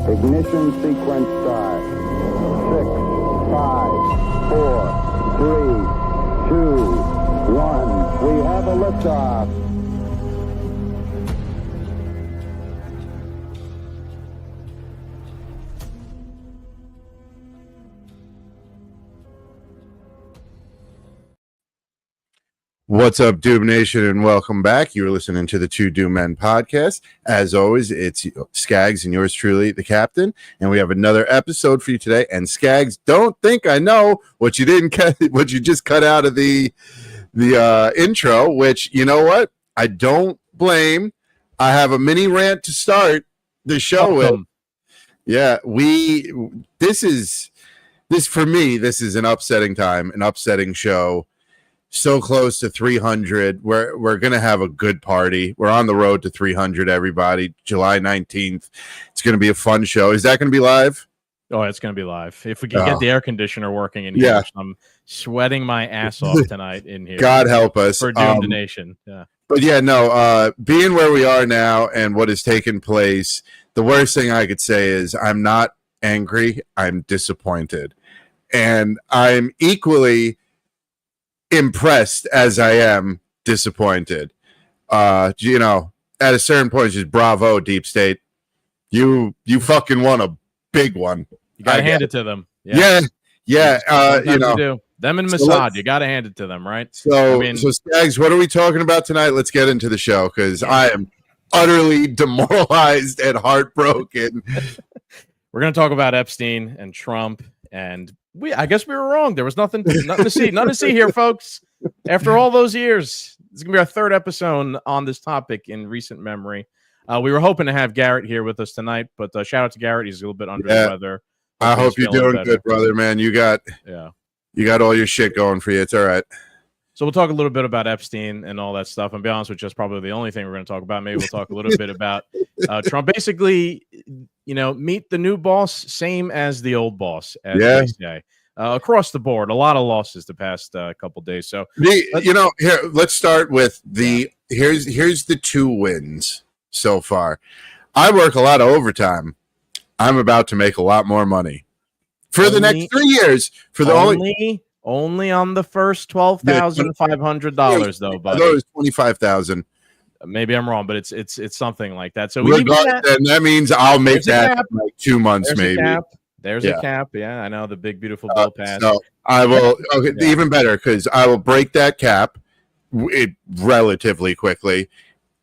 Ignition sequence start. 6, 5, 4, 3, 2, 1. We have a liftoff. What's up, Doom Nation, and welcome back. You're listening to the Two Doom Men podcast. As always, it's Skaggs and yours truly, the Captain, and we have another episode for you today. And Skaggs, don't think I know what you didn't cut, what you just cut out of the intro. Which, you know what? I don't blame. I have a mini rant to start the show with. Yeah, this for me. This is an upsetting time, an upsetting show. So close to 300. We're going to have a good party. We're on the road to 300, everybody. July 19th. It's going to be a fun show. Is that going to be live? Oh, it's going to be live. If we can get the air conditioner working in here. I'm sweating my ass off tonight in here. God help us. For Doom the Nation. Yeah. But yeah, no, being where we are now and what has taken place, the worst thing I could say is I'm not angry. I'm disappointed. And I'm equally impressed as I am disappointed. You know, at a certain point, just bravo, Deep State. You fucking won a big one. You gotta hand it to them. Yeah. You know, do. Them and Mossad, you gotta hand it to them, right? So Skaggs, what are we talking about tonight? Let's get into the show because I am utterly demoralized and heartbroken. We're gonna talk about Epstein and Trump, and I guess we were wrong. There was nothing to see here, folks. After all those years, this is gonna be our third episode on this topic in recent memory. We were hoping to have Garrett here with us tonight, but shout out to Garrett. He's a little bit under the weather. I hope you're doing good, brother, man. You got all your shit going for you. It's all right. So we'll talk a little bit about Epstein and all that stuff. And be honest with you, that's probably the only thing we're going to talk about. Maybe we'll talk a little bit about Trump. Basically, you know, meet the new boss, same as the old boss, as they say. Across the board, a lot of losses the past couple days. So, let's start with here's the two wins so far. I work a lot of overtime. I'm about to make a lot more money for the next 3 years. For the only on the first $12,500 though, buddy. I thought it was $25,000. Maybe I'm wrong, but it's something like that. So and that means I'll make that in like 2 months, maybe. There's a cap. Yeah, I know, the big beautiful bill pass. So I will. Even better, because I will break that cap relatively quickly,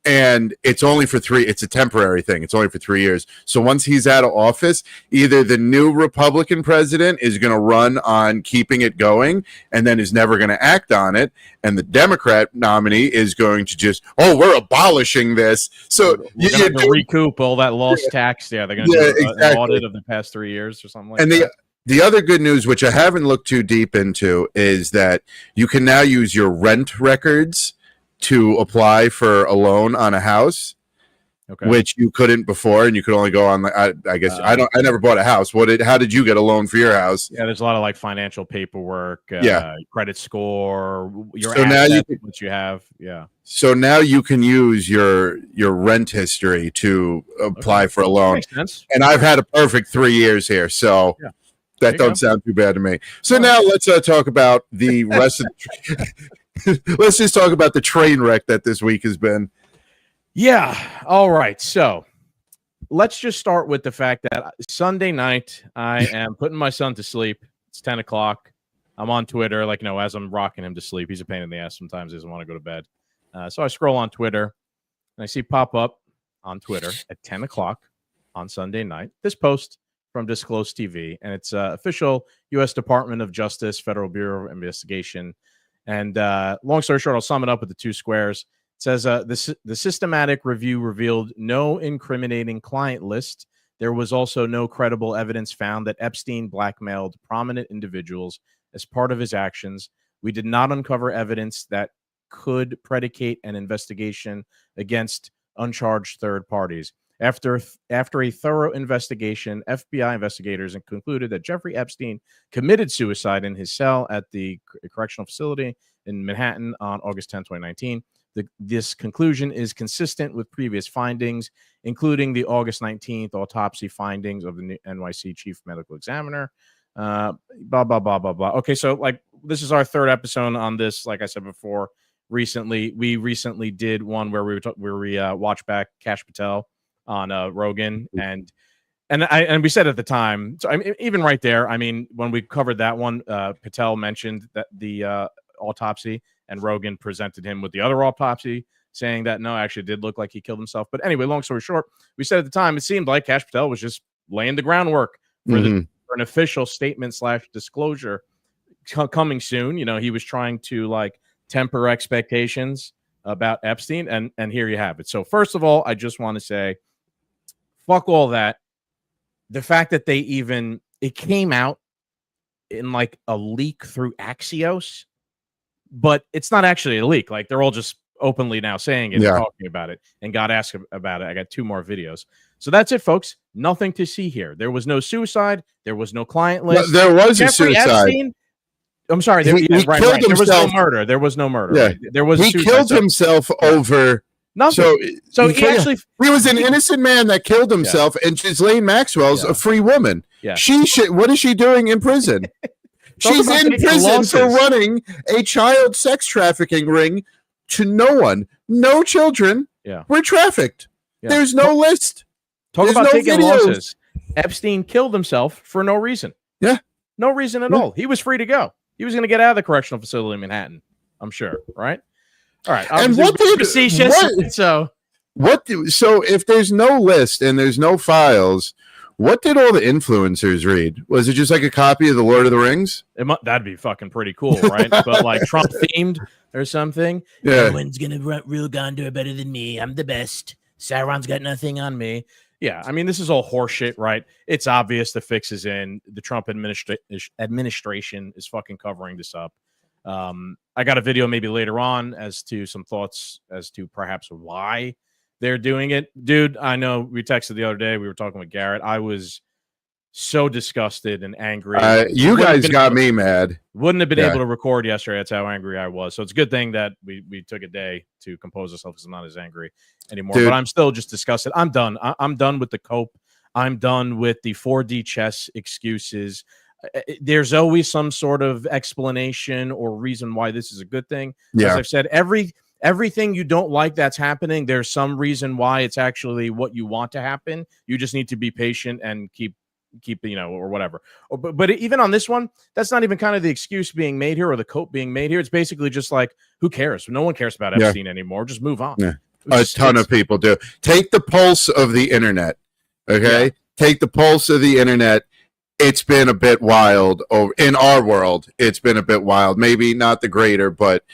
and it's only for it's a temporary thing. It's only for 3 years. So once he's out of office, either the new Republican president is going to run on keeping it going and then is never going to act on it, and the Democrat nominee is going to just, we're abolishing this. So we're going to recoup all that lost tax. Yeah, they're going to do an audit of the past 3 years or something like that. The other good news, which I haven't looked too deep into, is that you can now use your rent records to apply for a loan on a house, which you couldn't before, and you could only go on. I guess I never bought a house. How did you get a loan for your house? Yeah, there's a lot of like financial paperwork, credit score, your so assets, what you have. Yeah. So now you can use your rent history to apply for a loan. Makes sense. And I've had a perfect 3 years here, so. Yeah. That don't sound too bad to me. So now let's talk about the rest of let's just talk about the train wreck that this week has been. Yeah. All right. So let's just start with the fact that Sunday night, I am putting my son to sleep. It's 10 o'clock. I'm on Twitter, as I'm rocking him to sleep. He's a pain in the ass. Sometimes he doesn't want to go to bed. So I scroll on Twitter, and I see pop up on Twitter at 10 o'clock on Sunday night this post from Disclosed TV, and it's official U.S. Department of Justice, Federal Bureau of Investigation. And long story short, I'll sum it up with the 2 squares. It says the systematic review revealed no incriminating client list. There was also no credible evidence found that Epstein blackmailed prominent individuals as part of his actions. We did not uncover evidence that could predicate an investigation against uncharged third parties. After a thorough investigation, FBI investigators concluded that Jeffrey Epstein committed suicide in his cell at the correctional facility in Manhattan on August 10, 2019. This conclusion is consistent with previous findings, including the August 19th autopsy findings of the NYC chief medical examiner. Blah, blah, blah, blah, blah. Okay, so this is our 3rd episode on this. Like I said before, we recently did one where we watched back Kash Patel on Rogan, and we said at the time, so even right there, when we covered that one, Patel mentioned that the autopsy, and Rogan presented him with the other autopsy, saying that no, actually it did look like he killed himself. But anyway, long story short, we said at the time it seemed like Kash Patel was just laying the groundwork for for an official statement / disclosure coming soon. He was trying to temper expectations about Epstein, and here you have it. So first of all, I just want to say, fuck all that. The fact that it came out in a leak through Axios, but it's not actually a leak. They're all just openly now saying it and talking about it, and got asked about it. I got 2 more videos. So that's it, folks. Nothing to see here. There was no suicide. There was no client list. There was Jeffrey a suicide. Epstein, I'm sorry. He killed himself. There was no murder. There was no murder. Yeah. Right? There was. He killed himself over. Nothing. So he was an innocent man that killed himself, and Ghislaine Maxwell's a free woman. Yeah. What is she doing in prison? She's in prison for running a child sex trafficking ring to no one. No children were trafficked. Yeah. There's no list. Talk about taking losses. Epstein killed himself for no reason. Yeah. No reason at all. He was free to go. He was going to get out of the correctional facility in Manhattan, I'm sure, right? All right. And so if there's no list and there's no files, what did all the influencers read? Was it just a copy of the Lord of the Rings? That'd be fucking pretty cool, right? But Trump themed or something. Yeah. No one's gonna rule Gondor better than me. I'm the best. Sauron's got nothing on me. Yeah, this is all horseshit, right? It's obvious the fix is in. The Trump administration is fucking covering this up. I got a video maybe later on as to some thoughts as to perhaps why they're doing it. Dude, I know we texted the other day. We were talking with Garrett. I was so disgusted and angry. You guys got me mad. Wouldn't have been able to record yesterday. That's how angry I was. So it's a good thing that we took a day to compose ourselves because I'm not as angry anymore. Dude. But I'm still just disgusted. I'm done. I'm done with the cope. I'm done with the 4D chess excuses. There's always some sort of explanation or reason why this is a good thing. As I've said, everything you don't like that's happening, there's some reason why it's actually what you want to happen. You just need to be patient and keep or whatever. But even on this one, that's not even kind of the excuse being made here or the cope being made here. It's basically just who cares? No one cares about Epstein anymore. Just move on. A ton of people do. Take the pulse of the internet. Okay? Yeah. Take the pulse of the internet. It's been a bit wild in our world. It's been a bit wild. Maybe not the greater, but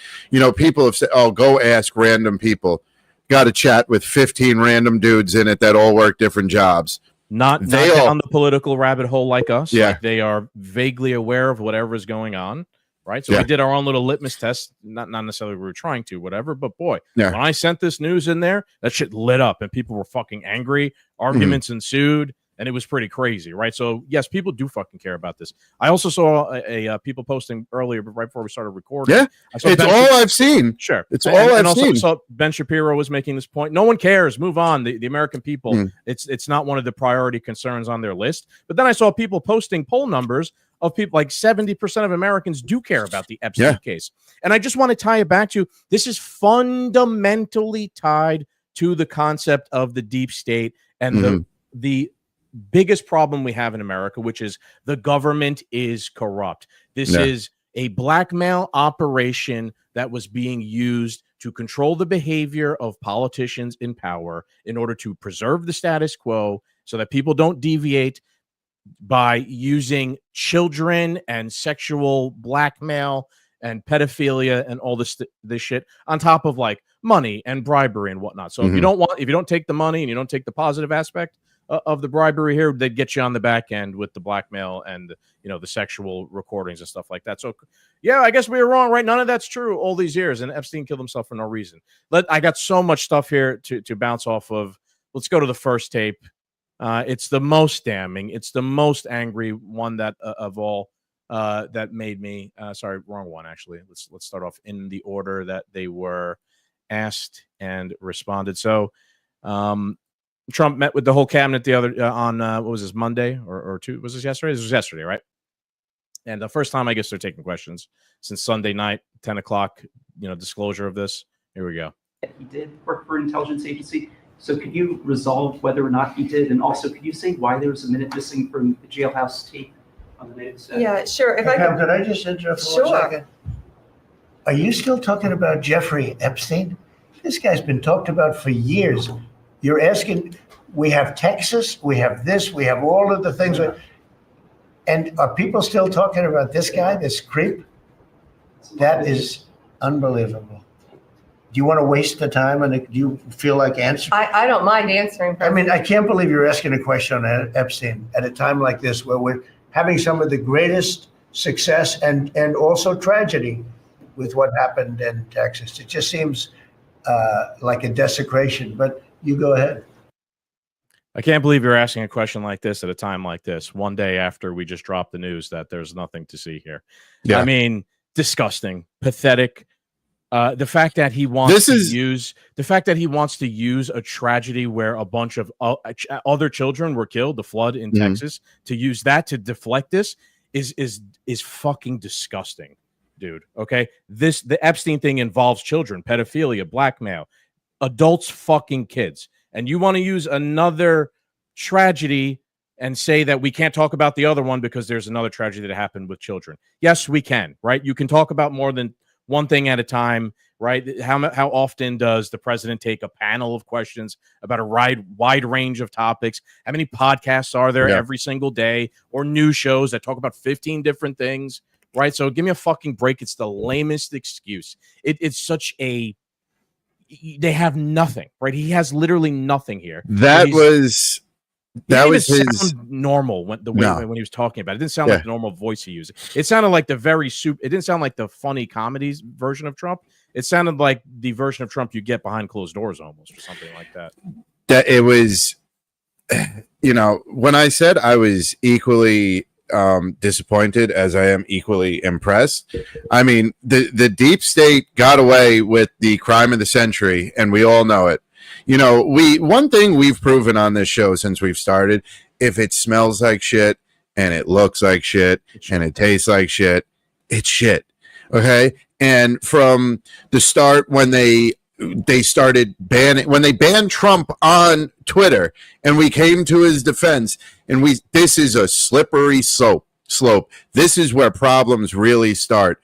people have said, "Oh, go ask random people." Got to chat with 15 random dudes in it that all work different jobs. Not down the political rabbit hole like us. Yeah. Like they are vaguely aware of whatever is going on. Right. So we did our own little litmus test, not necessarily we were trying to, whatever. But boy, when I sent this news in there, that shit lit up and people were fucking angry. Arguments ensued. And it was pretty crazy, right? So, yes, people do fucking care about this. I also saw a people posting earlier, right before we started recording. Yeah, it's all I've seen. Sure. It's all I've seen. And also Ben Shapiro was making this point. No one cares. Move on. The American people, it's not one of the priority concerns on their list. But then I saw people posting poll numbers of people, like 70% of Americans do care about the Epstein case. And I just want to tie it back to, this is fundamentally tied to the concept of the deep state and the biggest problem we have in America, which is the government is corrupt. This is a blackmail operation that was being used to control the behavior of politicians in power in order to preserve the status quo so that people don't deviate by using children and sexual blackmail and pedophilia and all this shit on top of like money and bribery and whatnot. So if you don't take the money and you don't take the positive aspect of the bribery here, they'd get you on the back end with the blackmail and the sexual recordings and stuff like that. So yeah, I guess we were wrong, right? None of that's true all these years, and Epstein killed himself for no reason. I got so much stuff here to bounce off of. Let's go to the first tape. It's the most damning, it's the most angry one that of all that made me sorry, wrong one actually. Let's start off in the order that they were asked and responded. So Trump met with the whole cabinet the other on what was this, Monday or two? Was this yesterday? This was yesterday, right? And the first time I guess they're taking questions since Sunday night, 10 o'clock, disclosure of this. Here we go. He did work for an intelligence agency. So could you resolve whether or not he did? And also, could you say why there was a minute missing from the jailhouse tape on the news? Yeah, sure. If Pam, could I just interrupt for 1 second? Are you still talking about Jeffrey Epstein? This guy's been talked about for years. You're asking, we have Texas, we have this, we have all of the things. And are people still talking about this guy, this creep? That is unbelievable. Do you want to waste the time and do you feel like answering? I don't mind answering. I mean, I can't believe you're asking a question on Epstein at a time like this where we're having some of the greatest success and also tragedy with what happened in Texas. It just seems like a desecration, but you go ahead. I can't believe you're asking a question like this at a time like this, one day after we just dropped the news that there's nothing to see here. Yeah. I mean, disgusting, pathetic. The fact that he wants to use a tragedy where a bunch of other children were killed, the flood in Texas, to use that to deflect this is fucking disgusting, dude. Okay, the Epstein thing involves children, pedophilia, blackmail, adults fucking kids, and you want to use another tragedy and say that we can't talk about the other one because there's another tragedy that happened with children. Yes, we can, right? You can talk about more than one thing at a time, right? How often does the president take a panel of questions about a wide range of topics? How many podcasts are there every single day, or news shows that talk about 15 different things, right? So give me a fucking break. It's the lamest excuse. It's such a, they have nothing, right? He has literally nothing here. That was his normal when he was talking about it. It didn't sound like the normal voice he used. It sounded like it didn't sound like the funny comedies version of Trump. It sounded like the version of Trump you get behind closed doors almost, or something like that. That it was, when I said I was equally disappointed as I am equally impressed. I mean, the deep state got away with the crime of the century, and we all know it. One thing we've proven on this show since we've started, if it smells like shit and it looks like shit and it tastes like shit, it's shit. Okay. And from the start, when they started when they banned Trump on Twitter and we came to his defense, and this is a slippery slope. This is where problems really start.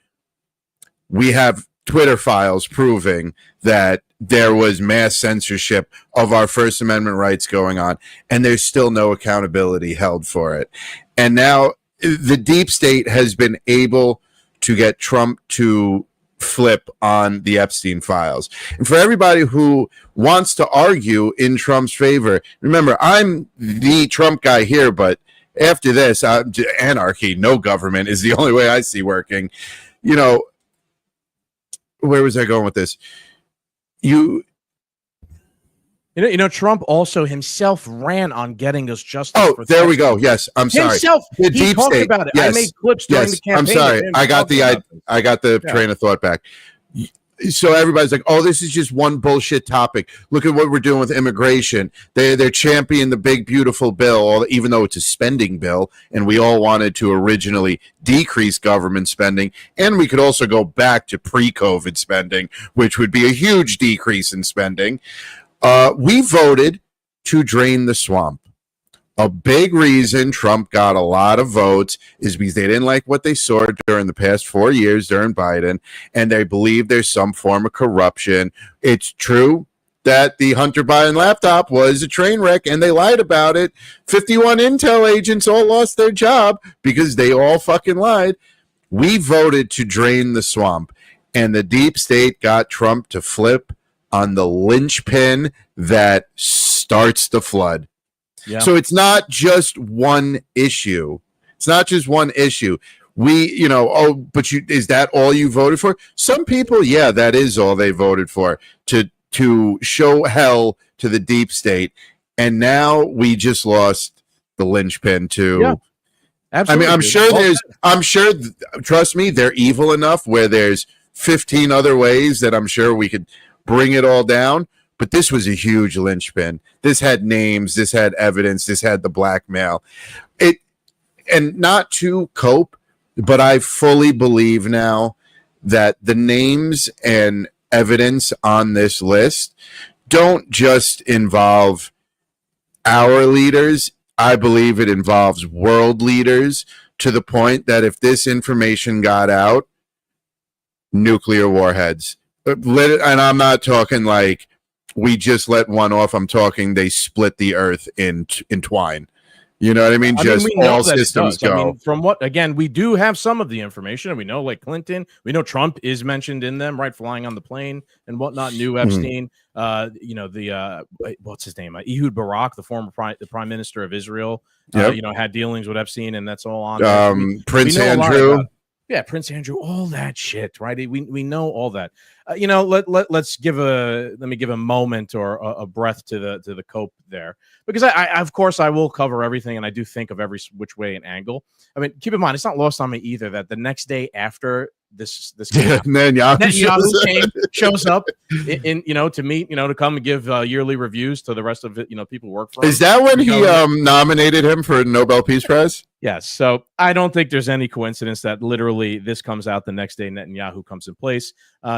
We have Twitter files proving that there was mass censorship of our First Amendment rights going on, and there's still no accountability held for it. And now the deep state has been able to get Trump to flip on the Epstein files. And for everybody who wants to argue in Trump's favor, remember, I'm the Trump guy here, but after this, anarchy, no government is the only way I see working. You know, where was I going with this? You know, Trump also himself ran on getting us justice. Oh, there we go. Yes, I'm sorry. Himself, The he deep talked state. about it. Yes. I made clips during the campaign. I'm sorry. I got the train of thought back. So everybody's like, "Oh, this is just one bullshit topic. Look at what we're doing with immigration. They're championing the big beautiful bill, even though it's a spending bill, and we all wanted to originally decrease government spending, and we could also go back to pre-COVID spending, which would be a huge decrease in spending. We voted to drain the swamp. A big reason Trump got a lot of votes is because they didn't like what they saw during the past 4 years during Biden, and they believe there's some form of corruption. It's true that the Hunter Biden laptop was a train wreck, and they lied about it. 51 intel agents all lost their job because they all fucking lied. We voted to drain the swamp, and the deep state got Trump to flip on the linchpin that starts the flood. Yeah. So it's not just one issue. It's not just one issue. Is that all you voted for? Some people, yeah, that is all they voted for, to show hell to the deep state. And now we just lost the linchpin to. Yeah, absolutely. I mean, I'm sure, trust me, they're evil enough where there's 15 other ways that I'm sure we could bring it all down. But this was a huge linchpin. This had names, this had evidence, this had the blackmail. And not to cope, but I fully believe now that the names and evidence on this list don't just involve our leaders. I believe it involves world leaders, to the point that if this information got out, nuclear warheads. And I'm not talking like we just let one off. I'm talking they split the earth in twine. You know what I mean? All systems go. I mean, from what, again, we do have some of the information. We know, like Clinton, we know Trump is mentioned in them, right? Flying on the plane and whatnot. Knew Epstein. What's his name? Ehud Barak, the former prime minister of Israel. Had dealings with Epstein, and that's all on. Prince Andrew. Yeah, Prince Andrew, all that shit, right? We know all that. Let me give a moment or a breath to the cope there, because I of course I will cover everything, and I do think of every which way and angle. I mean, keep in mind, it's not lost on me either that the next day after this Netanyahu shows up to meet, to come and give yearly reviews to the rest of it, people work for him. Is that when he nominated him for a Nobel Peace Prize? Yes. So I don't think there's any coincidence that literally this comes out the next day Netanyahu comes in place.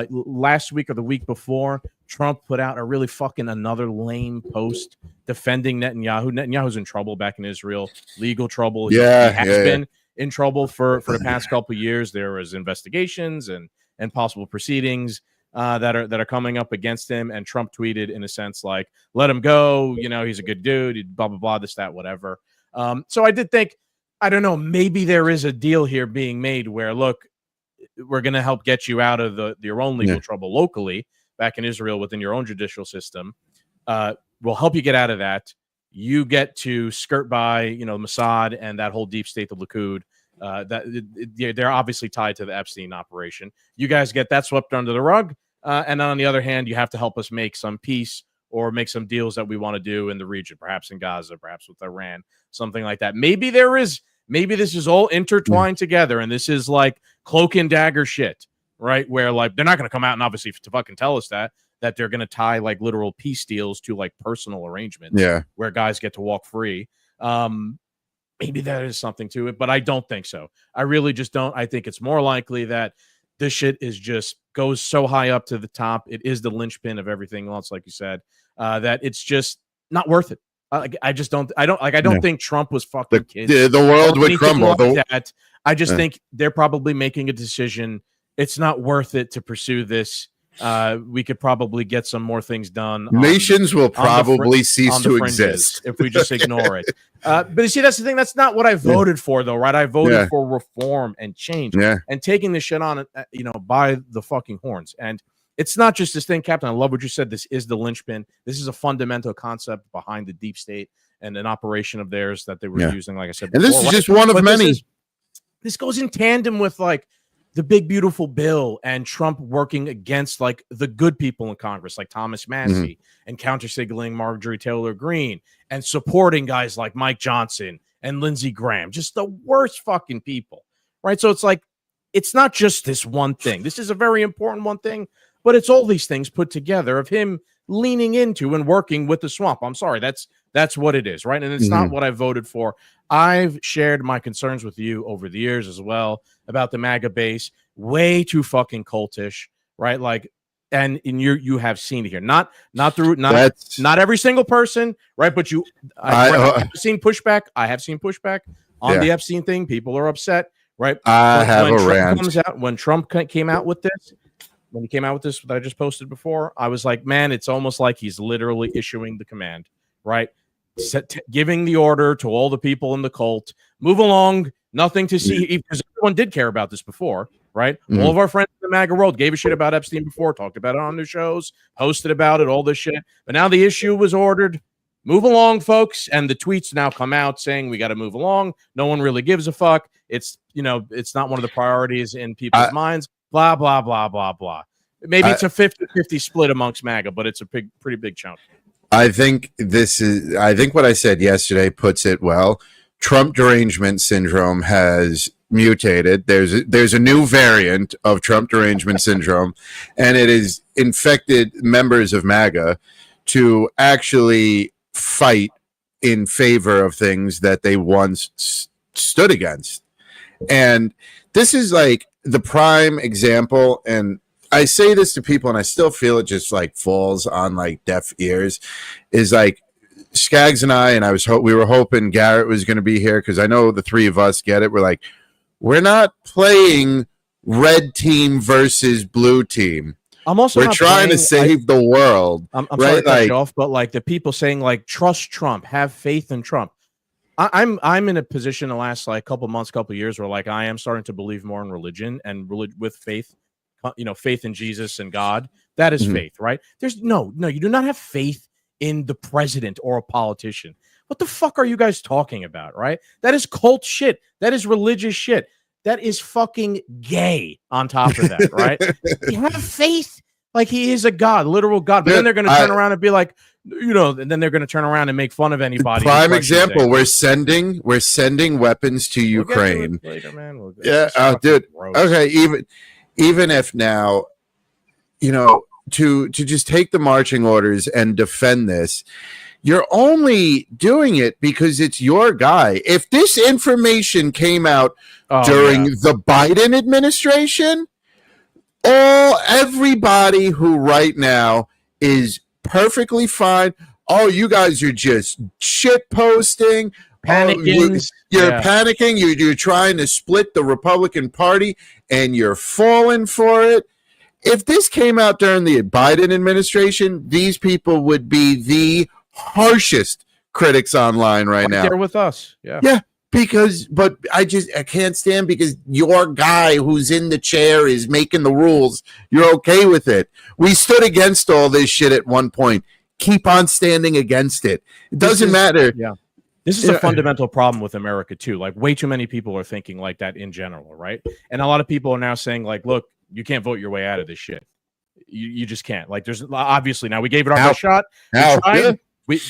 Last week or the week before, Trump put out a really fucking another lame post defending Netanyahu. Netanyahu's in trouble back in Israel, legal trouble. He has been in trouble for the past couple of years. There was investigations and possible proceedings that are coming up against him. And Trump tweeted in a sense like, let him go. He's a good dude, blah, blah, blah, this, that, whatever. So I did think, I don't know, maybe there is a deal here being made where, look, we're going to help get you out of your own legal trouble locally back in Israel within your own judicial system. We'll help you get out of that. You get to skirt by, Mossad and that whole deep state, the Likud. They're obviously tied to the Epstein operation. You guys get that swept under the rug. And on the other hand, you have to help us make some peace or make some deals that we want to do in the region, perhaps in Gaza, perhaps with Iran, something like that. Maybe this is all intertwined together, and this is like cloak and dagger shit, right? Where like they're not going to come out and obviously to fucking tell us that they're going to tie like literal peace deals to like personal arrangements, where guys get to walk free. Maybe there is something to it, but I don't think so. I really just don't. I think it's more likely that this shit is just goes so high up to the top. It is the linchpin of everything else, like you said, that it's just not worth it. I just don't. I don't think Trump was fucking kidding. The world would crumble. Like that. I just think they're probably making a decision it's not worth it to pursue this. We could probably get some more things done. Nations will probably cease to exist if we just ignore it. But you see, that's the thing. That's not what I voted for, though, right? I voted for reform and change and taking this shit on, by the fucking horns. And it's not just this thing, Captain. I love what you said. This is the linchpin. This is a fundamental concept behind the deep state and an operation of theirs that they were using, like I said before. And this is just one of many. This goes in tandem with, like, the big, beautiful bill and Trump working against, like, the good people in Congress, like Thomas Massey, and counter-signaling Marjorie Taylor Greene and supporting guys like Mike Johnson and Lindsey Graham, just the worst fucking people, right? So it's like, it's not just this one thing. This is a very important one thing, but it's all these things put together of him leaning into and working with the swamp. I'm sorry, that's what it is, right? And it's not what I voted for. I've shared my concerns with you over the years as well about the MAGA base, way too fucking cultish, right? Like, and you have seen it here, not every single person, right? But I've seen pushback. I have seen pushback on the Epstein thing. People are upset, right? When Trump came out with this. When he came out with this that I just posted before, I was like, man, it's almost like he's literally issuing the command, right? Giving the order to all the people in the cult, move along, nothing to see, because everyone did care about this before, right? All of our friends in the MAGA world gave a shit about Epstein before, talked about it on their shows, posted about it, all this shit. But now the issue was ordered. Move along, folks. And the tweets now come out saying we got to move along. No one really gives a fuck. It's, it's not one of the priorities in people's minds. Blah, blah, blah, blah, blah. Maybe it's a 50-50 split amongst MAGA, but it's a pretty big chunk. I think what I said yesterday puts it well. Trump derangement syndrome has mutated. There's a new variant of Trump derangement syndrome, and it has infected members of MAGA to actually fight in favor of things that they once stood against. And this is like the prime example, and I say this to people and I still feel it just like falls on like deaf ears, is like Skaggs and I we were hoping Garrett was going to be here because I know the three of us get it. We're like, we're not playing red team versus blue team. We're trying to save the world. I'm sorry to cut you off, but like the people saying like, trust Trump, have faith in Trump. I'm in a position the last like couple months, couple years where like I am starting to believe more in religion and with faith, faith in Jesus and God. That is faith, right? There's no, you do not have faith in the president or a politician. What the fuck are you guys talking about, right? That is cult shit. That is religious shit. That is fucking gay on top of that, right? You have faith like he is a god, literal god. But then they're going to turn around and be like, and then they're going to turn around and make fun of anybody. Prime example, we're sending weapons to Ukraine. Later, man. Dude. Okay, even if now, to just take the marching orders and defend this, you're only doing it because it's your guy. If this information came out during the Biden administration, everybody who right now is perfectly fine. Oh, you guys are just shit posting, panicking. You're panicking. You're trying to split the Republican Party, and you're falling for it. If this came out during the Biden administration, these people would be the harshest critics online right now. They're with us. Yeah. But I can't stand because your guy who's in the chair is making the rules. You're okay with it. We stood against all this shit at one point. Keep on standing against it. It doesn't matter. Yeah. This is a fundamental problem with America too. Like way too many people are thinking like that in general, right? And a lot of people are now saying like, look, you can't vote your way out of this shit. You just can't. Like there's obviously now we gave it our best shot.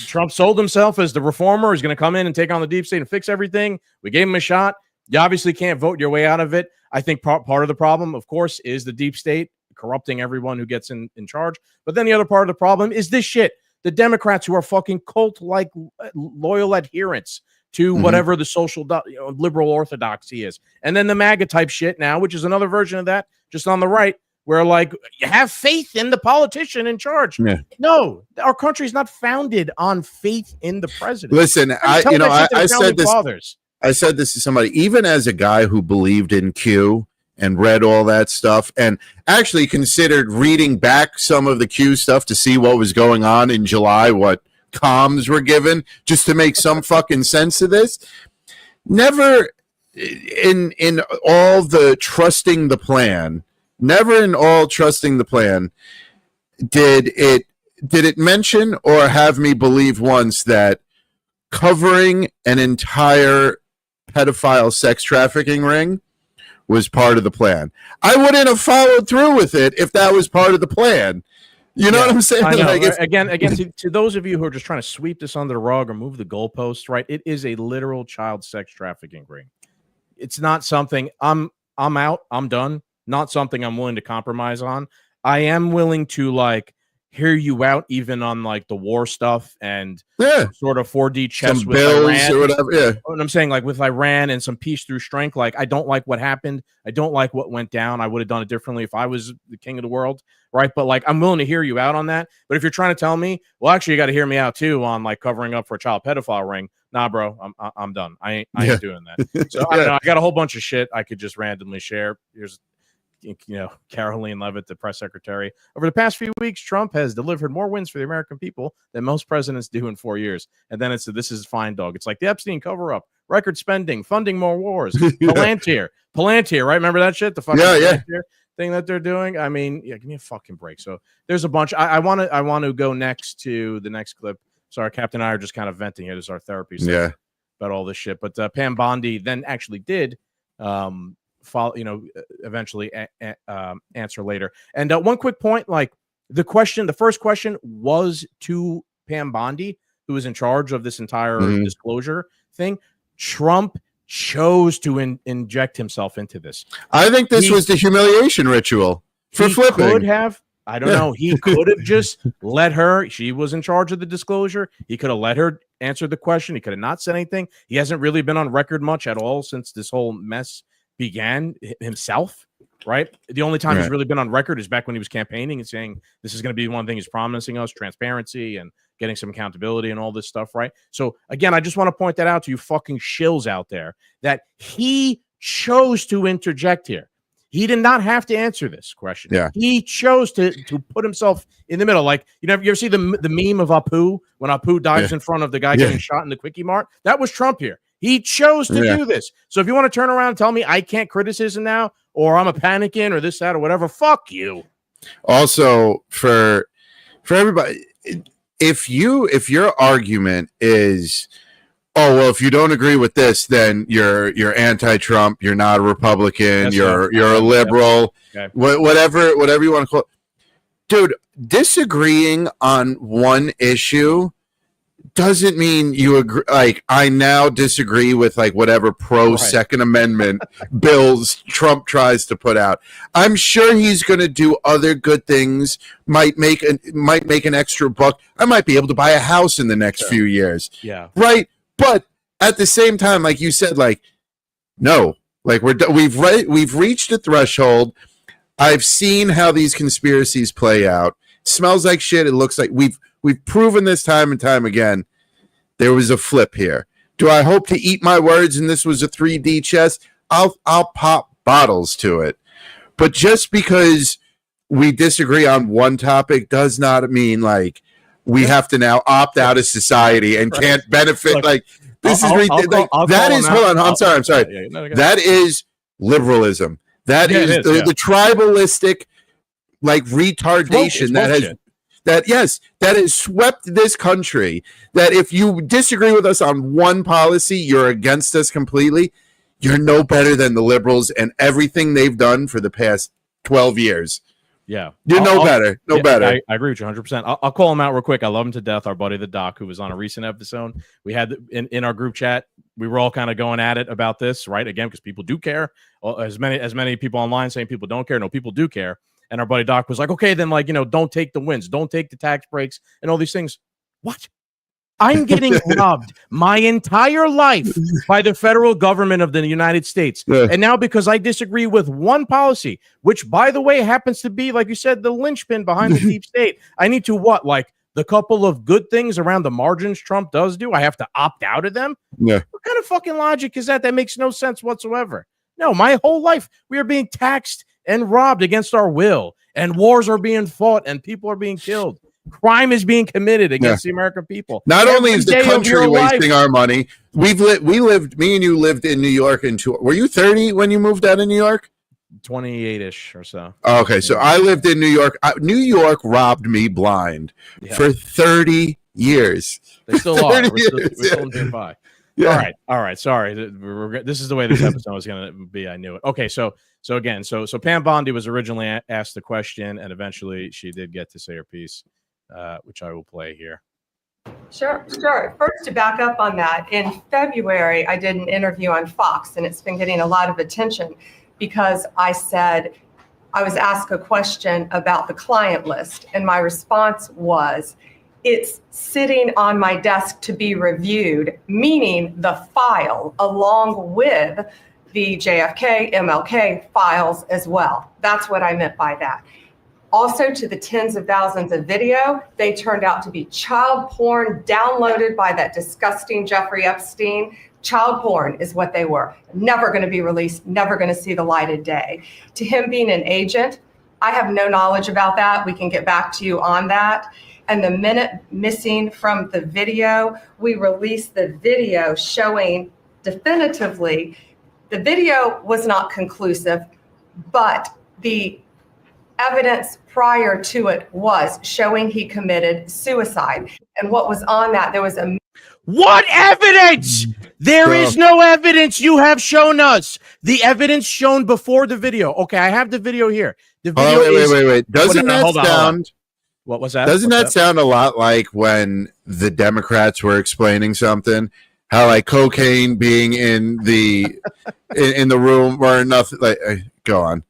Trump sold himself as the reformer. He's going to come in and take on the deep state and fix everything. We gave him a shot. You obviously can't vote your way out of it. I think part of the problem, of course, is the deep state corrupting everyone who gets in charge. But then the other part of the problem is this shit. The Democrats who are fucking cult-like loyal adherents to whatever the social liberal orthodoxy is. And then the MAGA type shit now, which is another version of that, just on the right, where like you have faith in the politician in charge. Yeah. No, our country is not founded on faith in the president. Listen, I said this. I said this to somebody. Even as a guy who believed in Q and read all that stuff and actually considered reading back some of the Q stuff to see what was going on in July, what comms were given, just to make some fucking sense of this. Never in all the trusting the plan, never in all trusting the plan did it mention or have me believe once that covering an entire pedophile sex trafficking ring was part of the plan. I wouldn't have followed through with it if that was part of the plan. You know what I'm saying? I know. Like again, to those of you who are just trying to sweep this under the rug or move the goalposts, right? It is a literal child sex trafficking ring. It's not something I'm out, I'm done. Not something I'm willing to compromise on. I am willing to like hear you out even on like the war stuff and sort of 4D chess some with bills Iran or whatever. Yeah. What I'm saying, like with Iran and some peace through strength, like I don't like what happened. I don't like what went down. I would have done it differently if I was the king of the world, right? But like I'm willing to hear you out on that. But if you're trying to tell me, well, actually, you got to hear me out too on like covering up for a child pedophile ring. Nah, bro, I'm done. I ain't doing that. So I don't know. I got a whole bunch of shit I could just randomly share. Here's Caroline Leavitt, the press secretary. Over the past few weeks, Trump has delivered more wins for the American people than most presidents do in 4 years. And then this is fine, dog. It's like the Epstein cover-up, record spending, funding more wars, Palantir, right? Remember that shit? The fucking Palantir thing that they're doing. I mean, give me a fucking break. So there's a bunch. I want to go next to the next clip. Sorry, Captain and I are just kind of venting here. This is our therapy session about all this shit. But Pam Bondi then actually did eventually answer later. And one quick point, like the first question was to Pam Bondi, who was in charge of this entire disclosure thing. Trump chose to inject himself into this. I think this was the humiliation ritual for flipping. Could have. I don't know. He could have just let her. She was in charge of the disclosure. He could have let her answer the question. He could have not said anything. He hasn't really been on record much at all since this whole mess began himself, right? The only time he's really been on record is back when he was campaigning and saying this is going to be one thing he's promising us, transparency and getting some accountability and all this stuff, right? So again, I just want to point that out to you fucking shills out there that he chose to interject here. He did not have to answer this question. Yeah. He chose to put himself in the middle. Like, you ever see the meme of Apu when Apu dives in front of the guy getting shot in the Quickie Mart? That was Trump here. He chose to do this. So if you want to turn around and tell me I can't criticism now or I'm a panicking or this, that, or whatever, fuck you. Also, for everybody, if your argument is, oh, well, if you don't agree with this, then you're anti-Trump, you're not a Republican, you're a liberal, whatever you want to call it. Dude, disagreeing on one issue doesn't mean you agree. Like, I now disagree with like whatever Second Amendment bills Trump tries to put out. I'm sure he's going to do other good things. Might make an extra buck. I might be able to buy a house in the next few years. Yeah, right. But at the same time, like you said, like no, like we've reached a threshold. I've seen how these conspiracies play out. It smells like shit. It looks like we've proven this time and time again. There was a flip here. Do I hope to eat my words and this was a 3D chess? I'll pop bottles to it. But just because we disagree on one topic does not mean like we have to now opt out of society and can't benefit. Look, like this is ridiculous. That is hold on. I'm sorry. That is liberalism. That is the tribalistic like retardation that has swept this country. That if you disagree with us on one policy, you're against us completely. You're no better than the liberals and everything they've done for the past 12 years. Yeah. You're no better. I agree with you 100%. I'll call him out real quick. I love him to death. Our buddy, the Doc, who was on a recent episode. We had in our group chat, we were all kind of going at it about this, right? Again, because people do care. As many people online saying people don't care. No, people do care. And our buddy Doc was like, okay, then don't take the wins. Don't take the tax breaks and all these things. What? I'm getting robbed my entire life by the federal government of the United States. Yeah. And now because I disagree with one policy, which, by the way, happens to be, like you said, the linchpin behind the deep state, I need to like the couple of good things around the margins Trump does do, I have to opt out of them? Yeah. What kind of fucking logic is that? That makes no sense whatsoever. No, my whole life we are being taxed and robbed against our will, and wars are being fought, and people are being killed. Crime is being committed against the American people. Not only is the day of country your wasting life. our money, we lived. Me and you lived in New York. Were you 30 when you moved out of New York? 28-ish or so. Okay, so I lived in New York. New York robbed me blind for 30 years. They still are. We're still years, in tier 5. Yeah. All right. Sorry, this is the way this episode was going to be. I knew it. Okay, so Pam Bondi was originally asked the question, and eventually she did get to say her piece, which I will play here. Sure. First, to back up on that, in February, I did an interview on Fox, and it's been getting a lot of attention because I said I was asked a question about the client list, and my response was, it's sitting on my desk to be reviewed, meaning the file along with the JFK, MLK files as well. That's what I meant by that. Also, to the tens of thousands of video, they turned out to be child porn downloaded by that disgusting Jeffrey Epstein. Child porn is what they were. Never going to be released, never going to see the light of day. To him being an agent, I have no knowledge about that. We can get back to you on that. And the minute missing from the video, we released the video showing definitively the video was not conclusive, but the evidence prior to it was showing he committed suicide. And what was on that, there was a... What evidence? There is no evidence you have shown us. The evidence shown before the video. Okay, I have the video here. The video wait. Doesn't that sound... What was that? Doesn't that sound a lot like when the Democrats were explaining something? How like cocaine being in the in the room or nothing? Like, go on.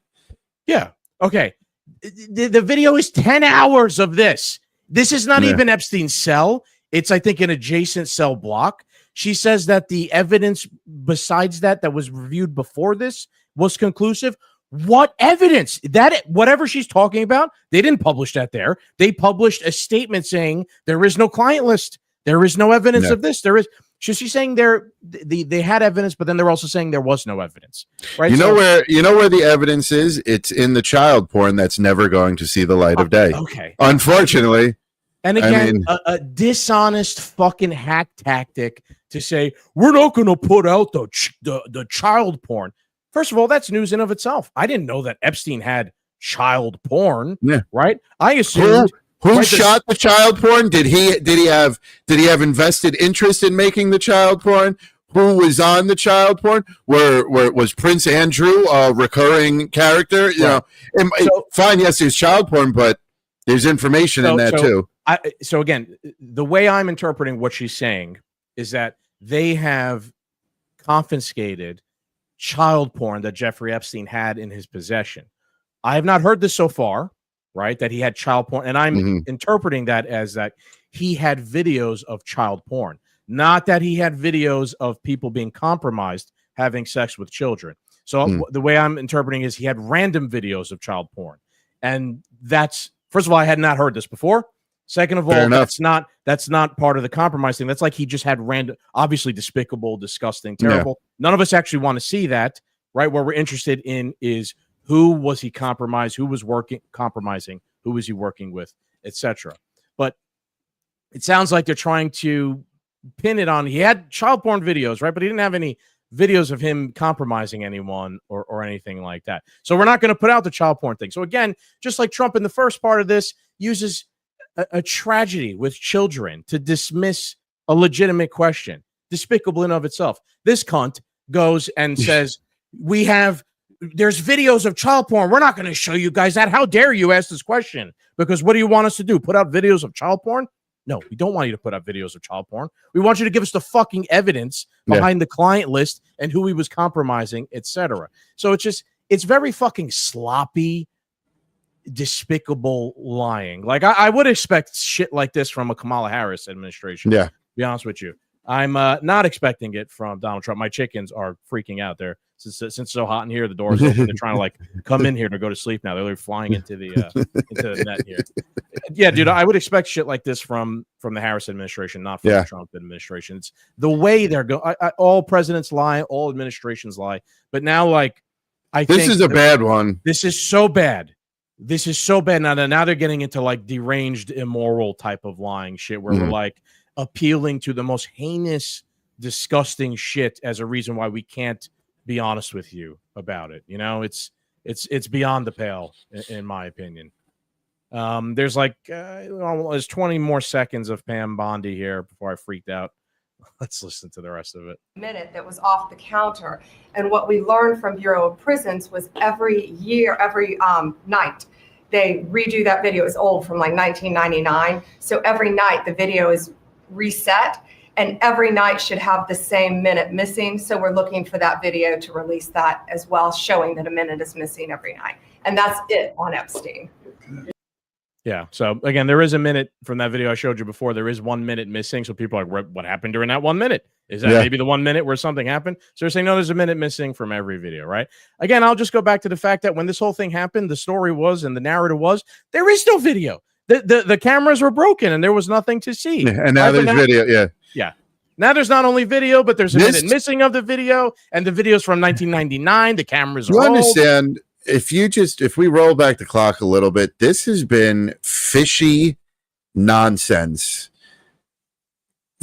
Yeah. Okay. The video is 10 hours of this. This is not even Epstein's cell. It's, I think, an adjacent cell block. She says that the evidence besides that was reviewed before this was conclusive. What evidence? That whatever she's talking about, they didn't publish that there. They published a statement saying there is no client list. There is no evidence of this. There is. She's saying they had evidence, but then they're also saying there was no evidence. Right? You know where the evidence is? It's in the child porn that's never going to see the light of day. Okay. Unfortunately. And again, a dishonest fucking hack tactic to say we're not going to put out the child porn. First of all, that's news in of itself. I didn't know that Epstein had child porn. Yeah. Right. I assumed who shot the child porn. Did he have invested interest in making the child porn? Who was on the child porn? Was Prince Andrew a recurring character? You know, fine. Yes, there's child porn, but there's information in that too. So again, the way I'm interpreting what she's saying is that they have confiscated child porn that Jeffrey Epstein had in his possession. I have not heard this so far, right? That he had child porn. And I'm interpreting that as that he had videos of child porn, not that he had videos of people being compromised having sex with children. So the way I'm interpreting is he had random videos of child porn. And that's, first of all, I had not heard this before. Second of all, that's not part of the compromise thing. That's like he just had random, obviously despicable, disgusting, terrible. Yeah. None of us actually want to see that, right? What we're interested in is who was he compromised, who was compromising, who was he working with, etc. But it sounds like they're trying to pin it on. He had child porn videos, right? But he didn't have any videos of him compromising anyone or anything like that. So we're not going to put out the child porn thing. So again, just like Trump in the first part of this uses a tragedy with children to dismiss a legitimate question, despicable in of itself. This cunt goes and says, there's videos of child porn. We're not going to show you guys that. How dare you ask this question? Because what do you want us to do? Put out videos of child porn? No, we don't want you to put out videos of child porn. We want you to give us the fucking evidence behind the client list and who he was compromising, etc. So it's very fucking sloppy, despicable lying. Like I would expect shit like this from a Kamala Harris administration. Yeah, to be honest with you. I'm not expecting it from Donald Trump. My chickens are freaking out there since it's so hot in here. The door's open. They're trying to like come in here to go to sleep now. They're like flying into the net here. Yeah, dude, I would expect shit like this from the Harris administration, not from the Trump administration. It's the way they're going. All presidents lie, all administrations lie. But now, like, this is a bad one. This is so bad. This is so bad. Now they're getting into like deranged, immoral type of lying shit where we're like appealing to the most heinous, disgusting shit as a reason why we can't be honest with you about it. You know, it's beyond the pale, in my opinion. There's like there's 20 more seconds of Pam Bondi here before I freaked out. Let's listen to the rest of it. Minute that was off the counter. And what we learned from Bureau of Prisons was every night, they redo that video. It's old, from like 1999. So every night the video is reset, and every night should have the same minute missing. So we're looking for that video to release that as well, showing that a minute is missing every night. And that's it on Epstein. Yeah. So again, there is a minute from that video I showed you before. There is 1 minute missing. So people are like, what happened during that 1 minute? Is that maybe the 1 minute where something happened? So they're saying, no, there's a minute missing from every video, right? Again, I'll just go back to the fact that when this whole thing happened, the story was, and the narrative was, there is no video. The cameras were broken and there was nothing to see. Yeah, and now there's video. Yeah. Yeah. Now there's not only video, but there's a minute missing of the video, and the video's from 1999. The cameras are old. You understand? If we roll back the clock a little bit, this has been fishy nonsense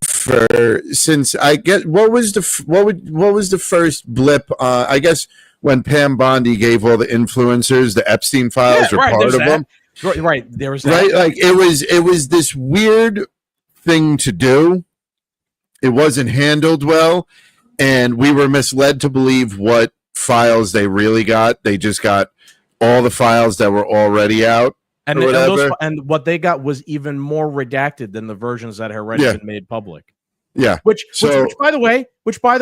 since I get what was the first blip? I guess when Pam Bondi gave all the influencers the Epstein files, part of them. Right, there was that. Right, like it was this weird thing to do. It wasn't handled well, and we were misled to believe what files they really got. They just got all the files that were already out, and what they got was even more redacted than the versions that had already been made public. Yeah, which by the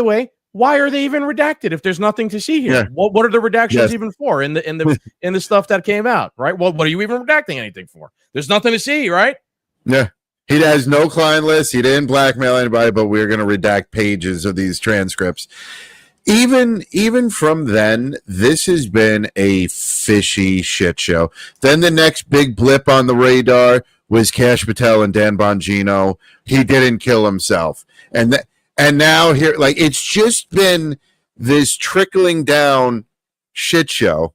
way, why are they even redacted if there's nothing to see here? Yeah. What are the redactions even for in the stuff that came out? Right. Well, what are you even redacting anything for? There's nothing to see, right? Yeah. He has no client list. He didn't blackmail anybody, but we're going to redact pages of these transcripts. Even from then, this has been a fishy shit show. Then the next big blip on the radar was Kash Patel and Dan Bongino. He didn't kill himself. And now here, like, it's just been this trickling down shit show.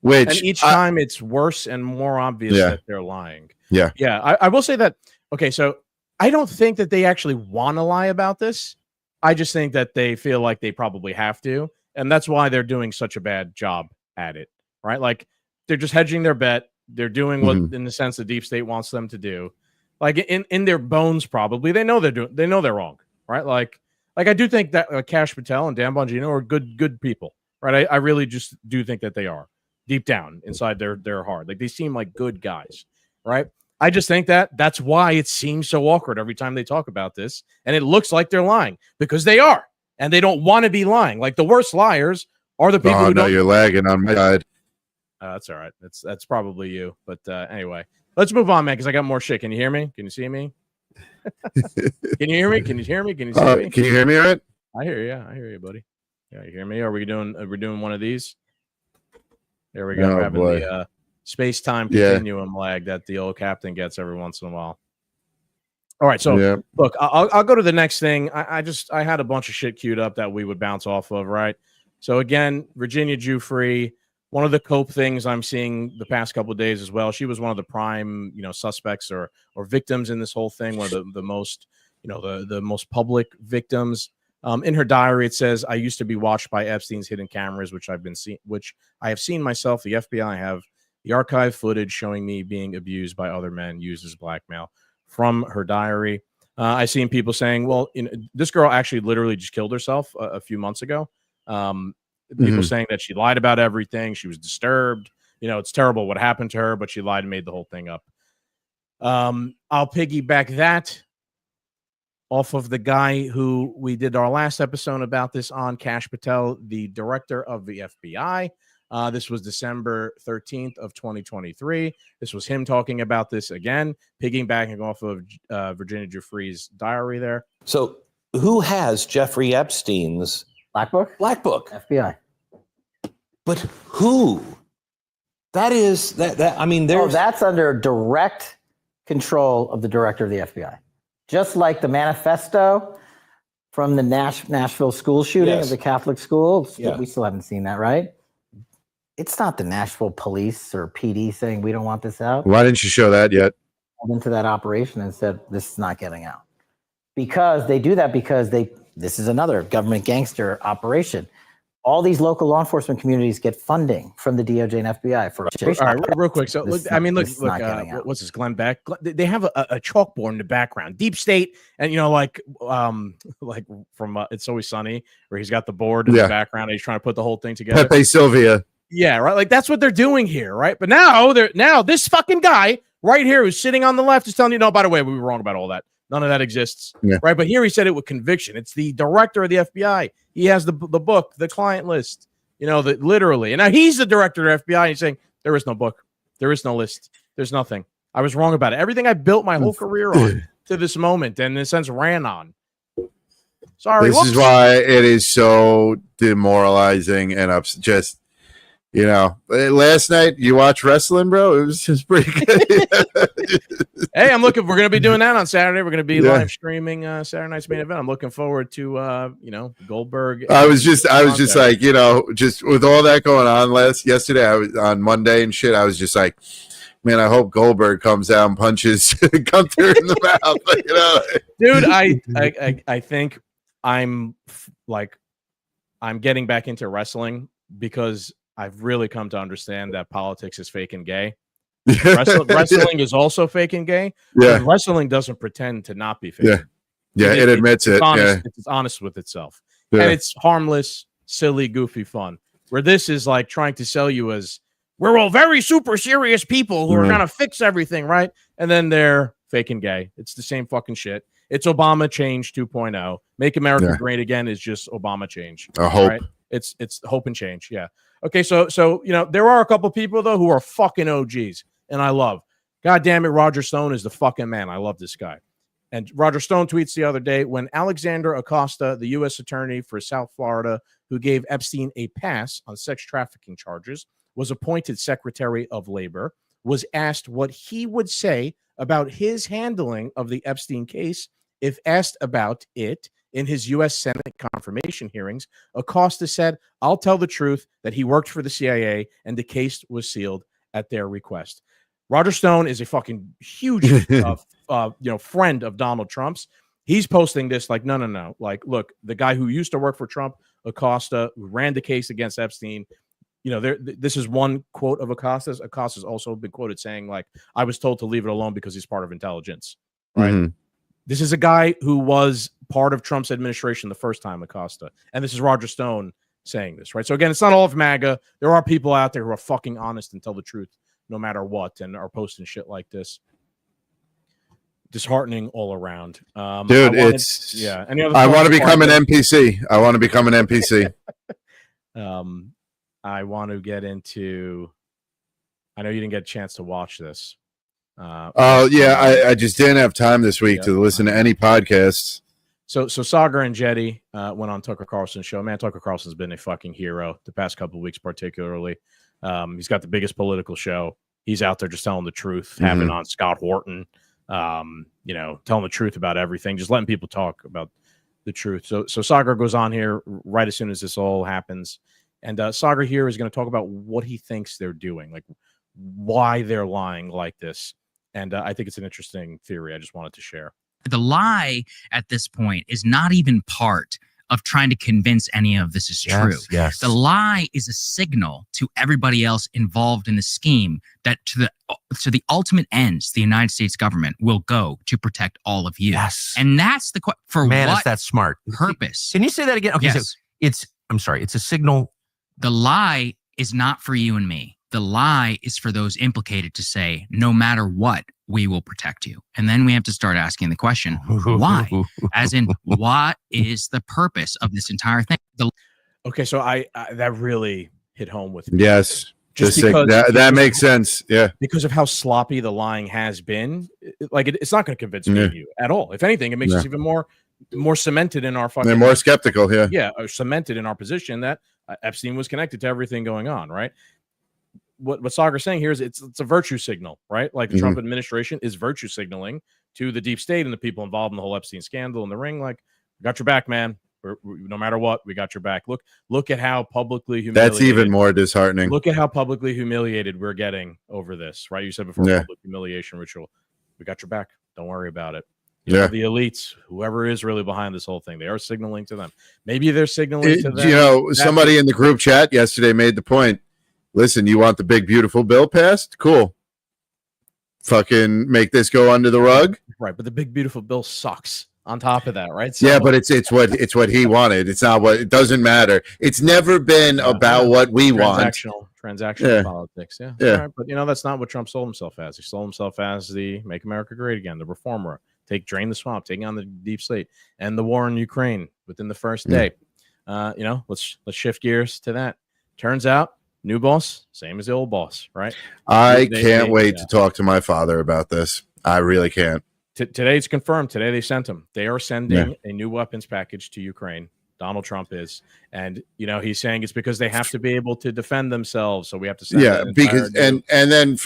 And each time it's worse and more obvious that they're lying. Yeah. Yeah. I will say that. Okay, so I don't think that they actually want to lie about this. I just think that they feel like they probably have to, and that's why they're doing such a bad job at it, right? Like, they're just hedging their bet. They're doing what, in the sense, the deep state wants them to do. Like, in their bones, probably they know they're wrong, right? Like I do think that Kash Patel and Dan Bongino are good people, right? I really just do think that they are deep down inside their heart. Like, they seem like good guys, right? I just think that's why it seems so awkward every time they talk about this. And it looks like they're lying, because they are. And they don't want to be lying. Like, the worst liars are the people who don't. You're lagging on my side. That's all right. That's probably you. But anyway, let's move on, man, because I got more shit. Can you hear me? Can you see me? Can you hear me? Can you hear me? Can you see me? Can you hear me all right? I hear you. I hear you, buddy. Yeah, you hear me? Are we doing one of these? There we go. Oh, having boy. the space-time continuum lag that the old captain gets every once in a while. All right, so look, I'll go to the next thing. I had a bunch of shit queued up that we would bounce off of, right? So again, Virginia Giuffre, one of the cope things I'm seeing the past couple of days as well. She was one of the prime, suspects or victims in this whole thing. One of the most, the most public victims. In her diary, it says, "I used to be watched by Epstein's hidden cameras, which I have seen myself. The FBI have the archive footage showing me being abused by other men, used as blackmail." From her diary, I've seen people saying, "Well, this girl actually literally just killed herself a few months ago." People saying that she lied about everything. She was disturbed. It's terrible what happened to her, but she lied and made the whole thing up. I'll piggyback that off of the guy who we did our last episode about this on, Kash Patel, the director of the FBI. This was December 13th of 2023. This was him talking about this again, piggybacking off of Virginia Giuffre's diary there. So who has Jeffrey Epstein's Black Book? Black Book? FBI. But who? That is that. I mean, there's that's under direct control of the director of the FBI. Just like the manifesto from the Nashville school shooting of the Catholic school. Yeah. We still haven't seen that, right? It's not the Nashville police or PD saying we don't want this out. Why didn't you show that yet? Into that operation and said this is not getting out. Because they do that because this is another government gangster operation. All these local law enforcement communities get funding from the DOJ and FBI for. All right, real quick. So, look, what's this? Glenn Beck. They have a chalkboard in the background, deep state, and like from It's Always Sunny, where he's got the board in the background. And he's trying to put the whole thing together. Pepe Sylvia. Yeah, right. Like that's what they're doing here, right? But now this fucking guy right here who's sitting on the left is telling you, no, by the way, we were wrong about all that. None of that exists, right? But here he said it with conviction. It's the director of the FBI. He has the book, the client list, that literally. And now he's the director of the FBI. And he's saying there is no book, there is no list, there's nothing. I was wrong about it. Everything I built my whole career on to this moment, and in a sense, ran on. Sorry, this is why it is so demoralizing and just. Last night you watched wrestling, bro. It was just pretty good. Hey, we're going to be doing that on Saturday. We're going to be live streaming Saturday night's main event. I'm looking forward to, Goldberg. I was just like, just with all that going on yesterday, I was on Monday and shit. I was just like, man, I hope Goldberg comes out and punches Gunther in the mouth. Dude, I think I'm getting back into wrestling because I've really come to understand that politics is fake and gay. Wrestling is also fake and gay. Yeah. Wrestling doesn't pretend to not be fake. Yeah. It admits it. It's honest with itself. Yeah. And it's harmless, silly, goofy fun. Where this is like trying to sell you as we're all very super serious people who are going to fix everything, right? And then they're fake and gay. It's the same fucking shit. It's Obama change 2.0. Make America great again is just Obama change. A hope. Right? It's hope and change. Yeah. Okay, so there are a couple people though who are fucking OGs, and I love. God damn it, Roger Stone is the fucking man. I love this guy. And Roger Stone tweets the other day when Alexander Acosta, the U.S. attorney for South Florida, who gave Epstein a pass on sex trafficking charges, was appointed Secretary of Labor, was asked what he would say about his handling of the Epstein case if asked about it. In his U.S. Senate confirmation hearings, Acosta said, I'll tell the truth that he worked for the CIA and the case was sealed at their request. Roger Stone is a fucking huge friend of Donald Trump's. He's posting this like, no. Like, look, the guy who used to work for Trump, Acosta, who ran the case against Epstein, this is one quote of Acosta's. Acosta's also been quoted saying, like, I was told to leave it alone because he's part of intelligence, right? Mm-hmm. This is a guy who was part of Trump's administration the first time, Acosta. And this is Roger Stone saying this, right? So again, it's not all of MAGA. There are people out there who are fucking honest and tell the truth no matter what and are posting shit like this. Disheartening all around. Dude, I want to become an NPC. I want to become an NPC. I want to get into... I know you didn't get a chance to watch this. I just didn't have time this week to listen to any podcasts. So Sagar and Jetty went on Tucker Carlson's show. Man, Tucker Carlson's been a fucking hero the past couple of weeks, particularly. He's got the biggest political show. He's out there just telling the truth, having on Scott Horton, telling the truth about everything, just letting people talk about the truth. So Sagar goes on here right as soon as this all happens. And Sagar here is going to talk about what he thinks they're doing, like why they're lying like this. And I think it's an interesting theory. I just wanted to share. The lie at this point is not even part of trying to convince any of this is true. Yes. The lie is a signal to everybody else involved in the scheme that to the ultimate ends, the United States government will go to protect all of you. Yes. And that's the question. For man, what is that smart? Purpose? Can you say that again? Okay, yes. So it's a signal. The lie is not for you and me. The lie is for those implicated to say, no matter what, we will protect you. And then we have to start asking the question, why? As in, what is the purpose of this entire thing? Okay, so I that really hit home with me. Yes. Just because that makes sense. Yeah. Because of how sloppy the lying has been. It's not going to convince me of you at all. If anything, it makes us even more more cemented in our fucking. They're more skeptical. Yeah. Yeah, cemented in our position that Epstein was connected to everything going on. Right. What Sagar's saying here is it's a virtue signal, right? Like the Trump administration is virtue signaling to the deep state and the people involved in the whole Epstein scandal and the ring. Like, we got your back, man. No matter what, we got your back. Look at how publicly humiliated. That's even more disheartening. Look at how publicly humiliated we're getting over this, right? You said before, public humiliation ritual. We got your back. Don't worry about it. You know, the elites, whoever is really behind this whole thing, they are signaling to them. Maybe they're signaling to them. You know, somebody in the group chat yesterday made the point. Listen, you want the big, beautiful bill passed? Cool. Fucking make this go under the rug. Right. But the big, beautiful bill sucks on top of that. Right. So, yeah, but it's what he wanted. It's not what, it doesn't matter. It's never been about what we want. Transactional politics. Yeah. Right. But, you know, that's not what Trump sold himself as. He sold himself as the Make America Great Again, the reformer, drain the swamp, taking on the deep state, and the war in Ukraine within the first day. You know, let's shift gears to that. Turns out, new boss, same as the old boss, right? I can't wait to talk to my father about this. I really can't. Today it's confirmed. Today they sent him. They are sending a new weapons package to Ukraine. Donald Trump is, and you know he's saying it's because they have to be able to defend themselves. So we have to send because and then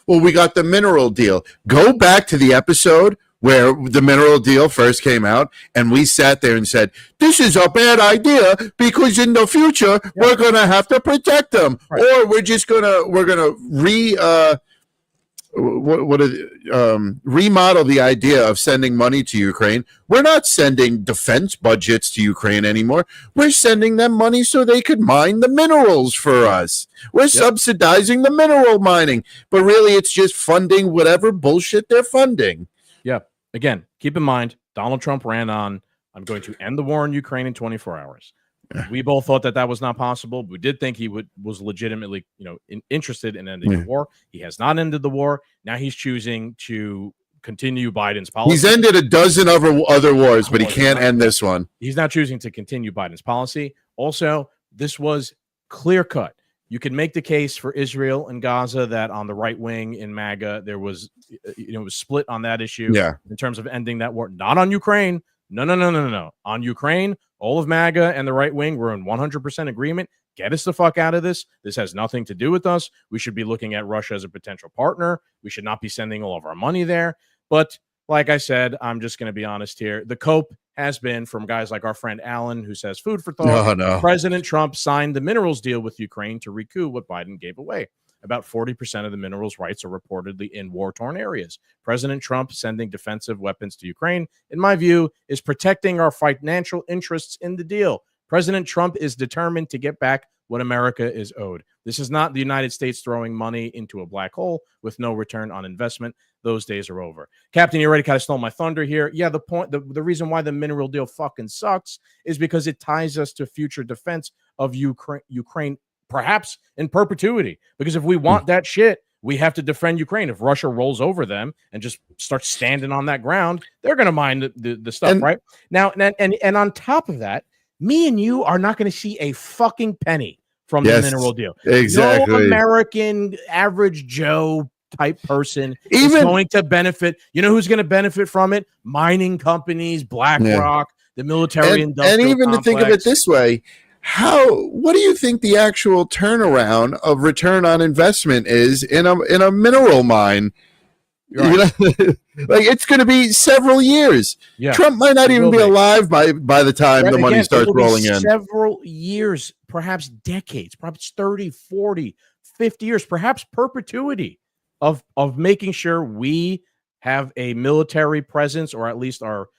we got the mineral deal. Go back to the episode where the mineral deal first came out, and we sat there and said, this is a bad idea because in the future, we're going to have to protect them, or we're just going to, remodel the idea of sending money to Ukraine. We're not sending defense budgets to Ukraine anymore. We're sending them money so they could mine the minerals for us. We're subsidizing the mineral mining, but really it's just funding whatever bullshit they're funding. Yeah. Again, keep in mind, Donald Trump ran on, I'm going to end the war in Ukraine in 24 hours. We both thought that was not possible. We did think he was legitimately, interested in ending the war. He has not ended the war. Now he's choosing to continue Biden's policy. He's ended a dozen other wars, but he can't end this one. He's not choosing to continue Biden's policy. Also, this was clear cut. You can make the case for Israel and Gaza that on the right wing in MAGA, there was, it was split on that issue in terms of ending that war. Not on Ukraine. No. On Ukraine, all of MAGA and the right wing were in 100% agreement. Get us the fuck out of this. This has nothing to do with us. We should be looking at Russia as a potential partner. We should not be sending all of our money there. But like I said, I'm just going to be honest here. The cope has been from guys like our friend Alan, who says food for thought. No. President Trump signed the minerals deal with Ukraine to recoup what Biden gave away. About 40% of the minerals rights are reportedly in war-torn areas. President Trump sending defensive weapons to Ukraine, in my view, is protecting our financial interests in the deal. President Trump is determined to get back what America is owed. This is not the United States throwing money into a black hole with no return on investment. Those days are over. Captain, you already kind of stole my thunder here. Yeah, the reason why the mineral deal fucking sucks is because it ties us to future defense of Ukraine, perhaps in perpetuity. Because if we want that shit, we have to defend Ukraine. If Russia rolls over them and just starts standing on that ground, they're going to mine the stuff, right? Now, and on top of that, me and you are not going to see a fucking penny from the mineral deal. Exactly. No American average Joe type person is going to benefit. You know who's going to benefit from it? Mining companies, BlackRock, the military industrial and even complex. To think of it this way, what do you think the actual turnaround of return on investment is in a mineral mine? Right. Like it's going to be several years. Yeah. Trump might not even be alive by the time the money starts rolling in. Several years, perhaps decades, perhaps 30, 40, 50 years, perhaps perpetuity of making sure we have a military presence, or at least are,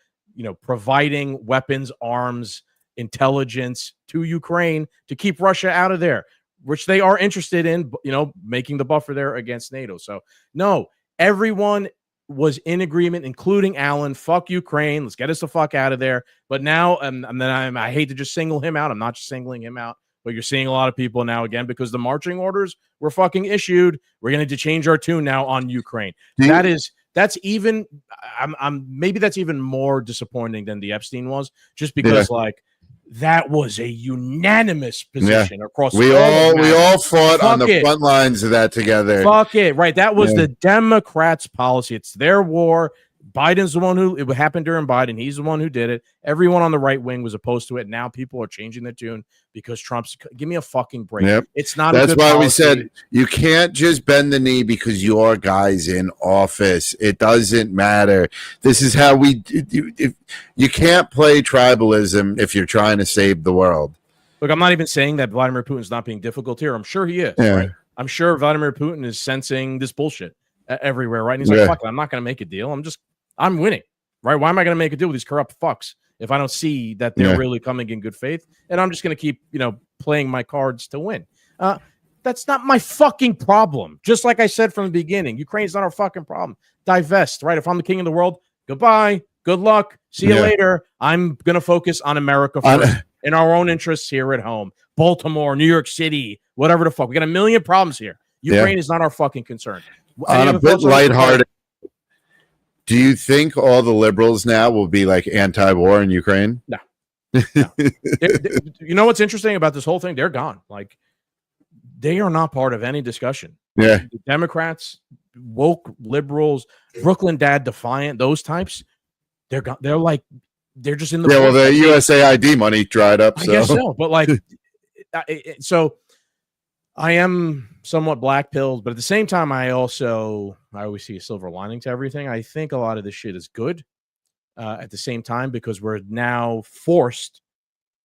providing weapons, arms, intelligence to Ukraine to keep Russia out of there, which they are interested in, making the buffer there against NATO. So no, everyone was in agreement, including Alan. Fuck Ukraine. Let's get us the fuck out of there. But now, I hate to just single him out. I'm not just singling him out, but you're seeing a lot of people now again, because the marching orders were fucking issued. We're going to change our tune now on Ukraine. That's even more disappointing than the Epstein was, just because that was a unanimous position across. We all fought on the front lines of that together. Fuck it, right? That was the Democrats' policy. It's their war. Biden's the one who it happened during Biden. He's the one who did it. Everyone on the right wing was opposed to it. Now people are changing the tune because Trump's. Give me a fucking break. Yep. It's not. That's a good why policy. we said you can't just bend the knee because your guy's in office. It doesn't matter. This is how we. If you can't play tribalism if you're trying to save the world. Look, I'm not even saying that Vladimir Putin's not being difficult here. I'm sure he is. Yeah. Right? I'm sure Vladimir Putin is sensing this bullshit everywhere, right? And he's like, fuck it, I'm not going to make a deal. I'm winning, right? Why am I going to make a deal with these corrupt fucks if I don't see that they're really coming in good faith? And I'm just going to keep, playing my cards to win. That's not my fucking problem. Just like I said from the beginning, Ukraine's not our fucking problem. Divest, right? If I'm the king of the world, goodbye, good luck, see you later. I'm going to focus on America first. In our own interests here at home, Baltimore, New York City, whatever the fuck. We got a million problems here. Ukraine is not our fucking concern. On a bit lighthearted, do you think all the liberals now will be like anti-war in Ukraine? No. You know what's interesting about this whole thing? They're gone. Like, they are not part of any discussion. Yeah. The Democrats, woke liberals, Brooklyn Dad Defiant, those types, they're gone. They're just in the well, the USAID money dried up. I guess so, but like, so I am somewhat black-pilled, but at the same time, I always see a silver lining to everything. I think a lot of this shit is good at the same time because we're now forced,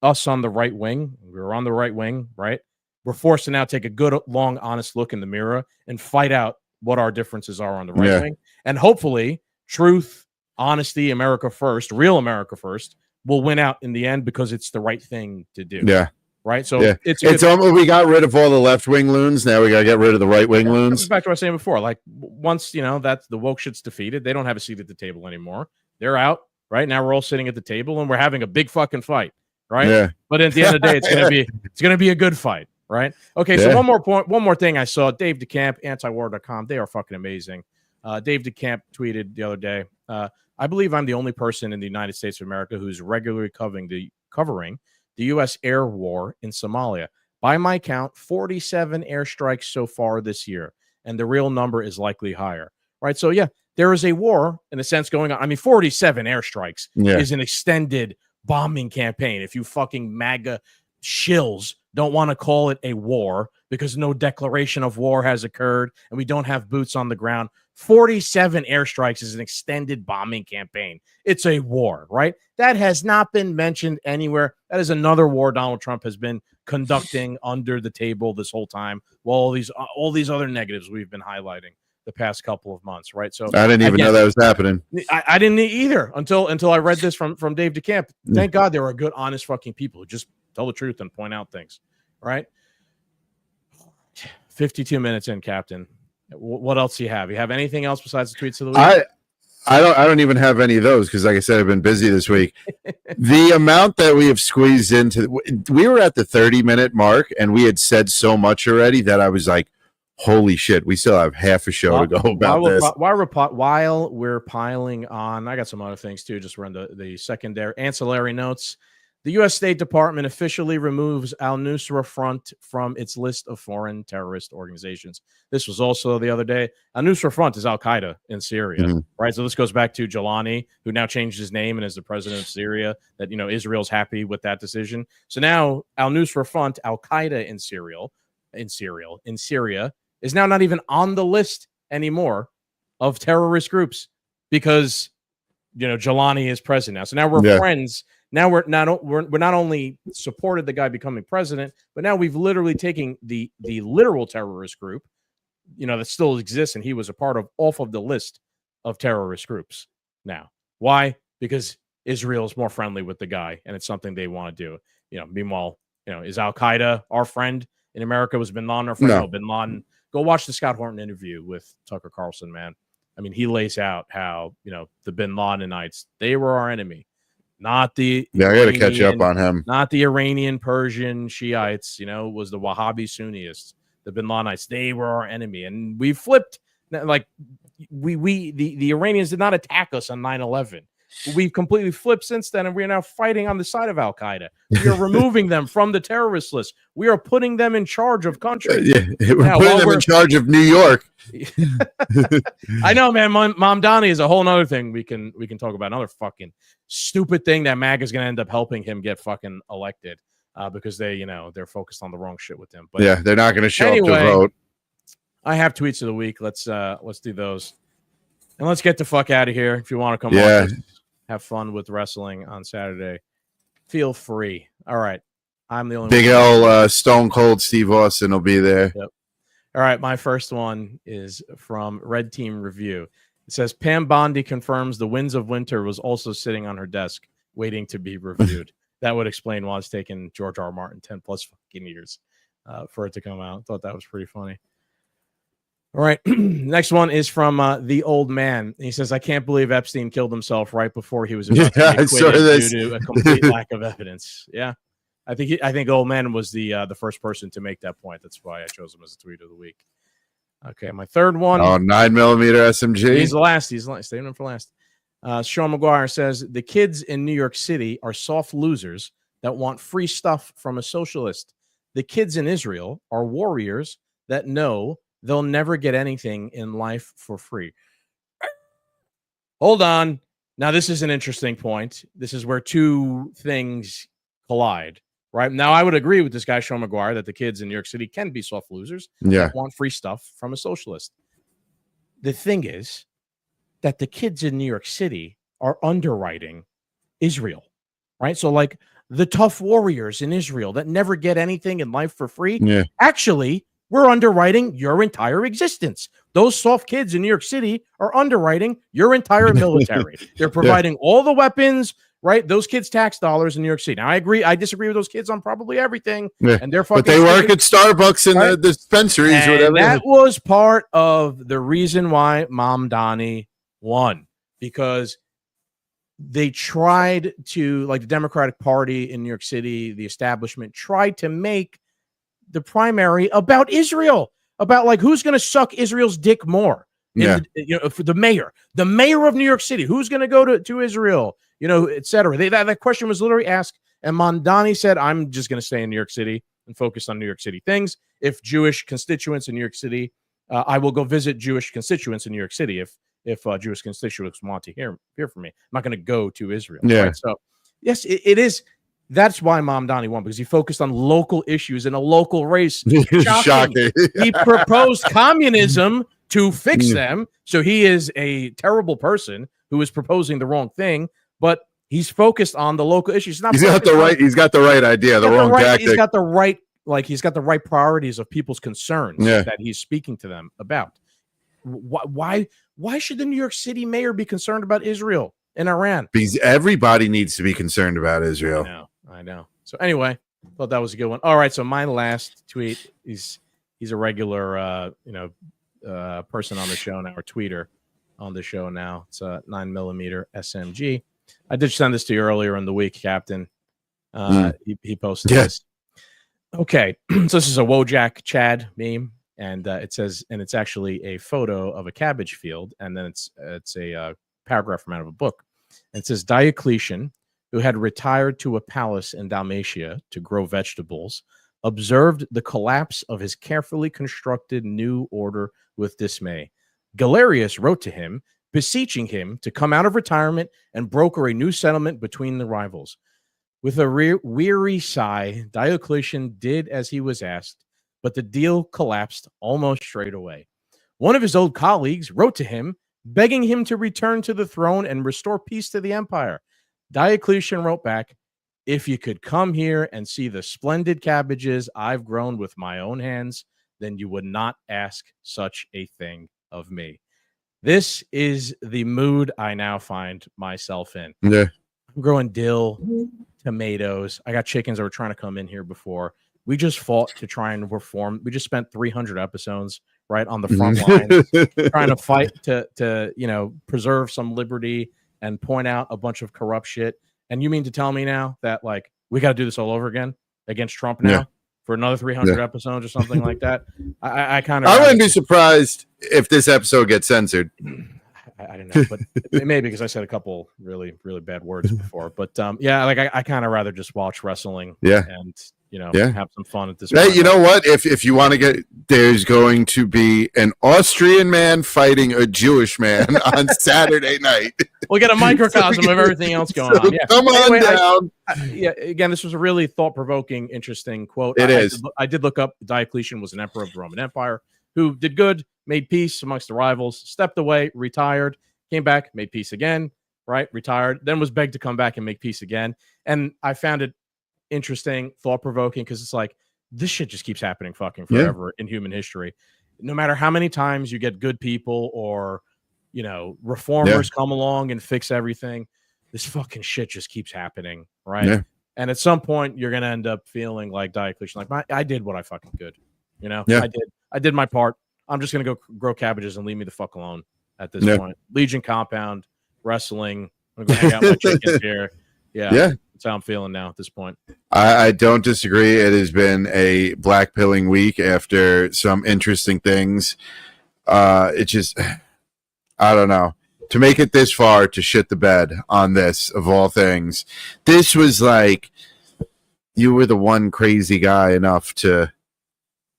us on the right wing, we're on the right wing, right? We're forced to now take a good, long, honest look in the mirror and fight out what our differences are on the right wing. And hopefully, truth, honesty, America first, real America first, will win out in the end because it's the right thing to do. Yeah. Right. So it's almost, we got rid of all the left wing loons. Now we got to get rid of the right wing loons. Back to what I was saying before. Like once that's the woke shit's defeated, they don't have a seat at the table anymore. They're out. Right now, we're all sitting at the table and we're having a big fucking fight. Right. Yeah. But at the end of the day, it's gonna be a good fight. Right. Okay. So one more thing I saw. Dave DeCamp, antiwar.com. They are fucking amazing. Dave DeCamp tweeted the other day. I believe I'm the only person in the United States of America who's regularly covering the U.S. air war in Somalia. By my count, 47 airstrikes so far this year, and the real number is likely higher. Right? So, there is a war, in a sense, going on. I mean, 47 airstrikes is an extended bombing campaign. If you fucking MAGA shills don't want to call it a war because no declaration of war has occurred and we don't have boots on the ground, 47 airstrikes is an extended bombing campaign. It's a war, right? That has not been mentioned anywhere. That is another war Donald Trump has been conducting under the table this whole time. While all these other negatives we've been highlighting the past couple of months, right? So I didn't even know that was happening. I didn't either until I read this from Dave DeCamp. Thank God there are good, honest fucking people who just tell the truth and point out things, right? 52 minutes in, Captain. What else do you have? You have anything else besides the tweets of the week? I don't even have any of those because, like I said, I've been busy this week. The amount that we have squeezed into, we were at the 30-minute mark, and we had said so much already that I was like, holy shit, we still have half a show to go about this. While we're piling on, I got some other things too. Just run the secondary ancillary notes. The U.S. State Department officially removes al-Nusra Front from its list of foreign terrorist organizations. This was also the other day. Al-Nusra Front is Al-Qaeda in Syria, right? So this goes back to Jelani, who now changed his name and is the president of Syria. That Israel's happy with that decision. So now al-Nusra Front, Al-Qaeda in Syria, is now not even on the list anymore of terrorist groups because Jelani is president now. So now we're friends. Now we're not only supported the guy becoming president, but now we've literally taken the literal terrorist group, that still exists and he was a part of, off of the list of terrorist groups. Now, why? Because Israel is more friendly with the guy, and it's something they want to do. Meanwhile, is Al Qaeda our friend in America? Was Bin Laden our friend? No, Bin Laden. Go watch the Scott Horton interview with Tucker Carlson, man. I mean, he lays out how the Bin Ladenites, they were our enemy. Not the I got to catch up on him. Not the Iranian Persian Shiites, was the Wahhabi Sunniists, the Bin Ladenites. They were our enemy, and we flipped. Like the Iranians did not attack us on 9/11. We've completely flipped since then, and we are now fighting on the side of Al Qaeda. We are removing them from the terrorist list. We are putting them in charge of countries. We're putting them in charge of New York. I know, man. Mom Donnie is a whole nother thing we can talk about. Another fucking stupid thing that MAGA is going to end up helping him get fucking elected because they're focused on the wrong shit with him. But yeah, they're not going to show up to vote. I have tweets of the week. Let's do those. And let's get the fuck out of here. If you want to come on, have fun with wrestling on Saturday. Feel free. All right. I'm the only Big L Stone Cold Steve Austin will be there. Yep. All right. My first one is from Red Team Review. It says Pam Bondi confirms the Winds of Winter was also sitting on her desk waiting to be reviewed. That would explain why it's taken George R. R. Martin 10 plus fucking years for it to come out. Thought that was pretty funny. All right. Next one is from The Old Man. He says, I can't believe Epstein killed himself right before he was about to be acquitted due to a complete lack of evidence. Yeah. I think Old Man was the first person to make that point. That's why I chose him as a tweet of the week. Okay. My third one. Oh, 9mm SMG. He's the last. Saving him for last. Sean McGuire says, the kids in New York City are soft losers that want free stuff from a socialist. The kids in Israel are warriors that know they'll never get anything in life for free. Hold on. Now, this is an interesting point. This is where two things collide, right? Now, I would agree with this guy, Sean McGuire, that the kids in New York City can be soft losers. Yeah. Want free stuff from a socialist. The thing is that the kids in New York City are underwriting Israel, right? So, like, the tough warriors in Israel that never get anything in life for free, actually, we're underwriting your entire existence. Those soft kids in New York City are underwriting your entire military. They're providing all the weapons, right? Those kids' tax dollars in New York City. Now, I disagree with those kids on probably everything. Yeah. And they're fucking but they work at Starbucks and the dispensaries, and whatever. That was part of the reason why Mom Donnie won, because they tried to, like the Democratic Party in New York City, the establishment tried to make the primary about Israel, about like who's going to suck Israel's dick more. For the mayor of New York City, who's going to go to Israel, et cetera. That question was literally asked, and Mondani said, I'm just going to stay in New York City and focus on New York City things. If Jewish constituents in New York City, I will go visit Jewish constituents in New York City if Jewish constituents want to hear from me. I'm not going to go to Israel. Yeah. Right? So, yes, it is. That's why Mom Donnie won, because he focused on local issues in a local race. Shocking. He proposed communism to fix them. So he is a terrible person who is proposing the wrong thing, but he's focused on the local issues. He's got the right idea, the wrong tactic. He's got the right priorities of people's concerns that he's speaking to them about. Why should the New York City mayor be concerned about Israel and Iran? Because everybody needs to be concerned about Israel. I know. So anyway, thought that was a good one. All right. So my last tweet, he's a regular, person on the show now, or tweeter on the show now. It's a 9mm SMG. I did send this to you earlier in the week, Captain. He posted this. Okay. So this is a Wojak Chad meme, and it says, and it's actually a photo of a cabbage field. And then it's a paragraph from out of a book. And it says, Diocletian, who had retired to a palace in Dalmatia to grow vegetables, observed the collapse of his carefully constructed new order with dismay. Galerius wrote to him, beseeching him to come out of retirement and broker a new settlement between the rivals. With a weary sigh, Diocletian did as he was asked, but the deal collapsed almost straight away. One of his old colleagues wrote to him, begging him to return to the throne and restore peace to the empire. Diocletian wrote back, if you could come here and see the splendid cabbages I've grown with my own hands, then you would not ask such a thing of me. This is the mood I now find myself in. Yeah. I'm growing dill, tomatoes. I got chickens that were trying to come in here before. We just fought to try and reform. We just spent 300 episodes right on the front lines trying to fight to preserve some liberty and point out a bunch of corrupt shit. And you mean to tell me now that, like, we got to do this all over again against Trump now for another 300 episodes or something like that? I wouldn't be surprised if this episode gets censored. I don't know, but maybe because I said a couple really, really bad words before. But yeah, like I kind of rather just watch wrestling. Yeah. And Yeah. have some fun at this Hey, point. you know what? If you want to get, there's going to be an Austrian man fighting a Jewish man on Saturday night. We'll get a microcosm of everything else going on. Yeah. Come on Anyway, down. Yeah. Again, this was a really thought-provoking, interesting quote. It is. I did look up. Diocletian was an emperor of the Roman Empire who did good, made peace amongst the rivals, stepped away, retired, came back, made peace again, right? Retired, then was begged to come back and make peace again. And I found it interesting, thought-provoking, because it's like, this shit just keeps happening fucking forever in human history. No matter how many times you get good people or, reformers come along and fix everything, this fucking shit just keeps happening, right? Yeah. And at some point, you're going to end up feeling like Diocletian, like, I did what I fucking could. Yeah. I did my part. I'm just going to go grow cabbages and leave me the fuck alone at this point. Legion compound, wrestling. I'm going to go hang out with my chickens here. Yeah. That's how I'm feeling now at this point. I don't disagree. It has been a black pilling week after some interesting things. It just, I don't know. To make it this far, to shit the bed on this, of all things, this was like, you were the one crazy guy enough to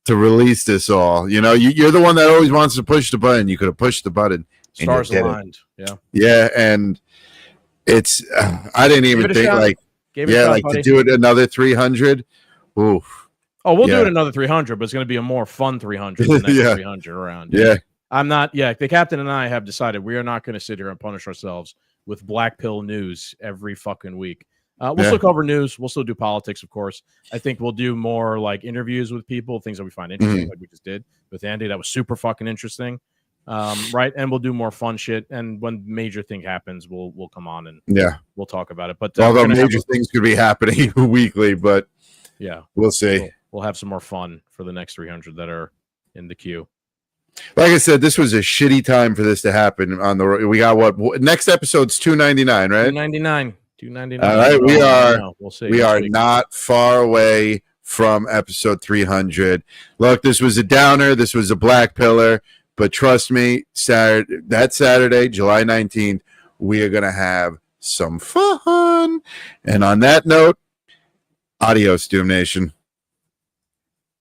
release this all. You're the one that always wants to push the button. You could have pushed the button. Stars aligned. Yeah. Yeah. And it's, I didn't even think like, to do it another 300. Oof. Oh, we'll do it another 300, but it's going to be a more fun 300 than that 300 around. Yeah. I'm not. Yeah. The captain and I have decided we are not going to sit here and punish ourselves with black pill news every fucking week. We'll still cover news. We'll still do politics, of course. I think we'll do more like interviews with people, things that we find interesting, like we just did with Andy. That was super fucking interesting. Right. And we'll do more fun shit. And when major thing happens, we'll come on and we'll talk about it. But although major things could be happening weekly, but we'll see. We'll have some more fun for the next 300 that are in the queue. Like I said, this was a shitty time for this to happen on the, we got what next episode's 299, right? 299. All right. We'll see. We are not far away from episode 300. Look, this was a downer. This was a black pillar. But trust me, Saturday, July 19th, we are going to have some fun. And on that note, adios, Doom Nation.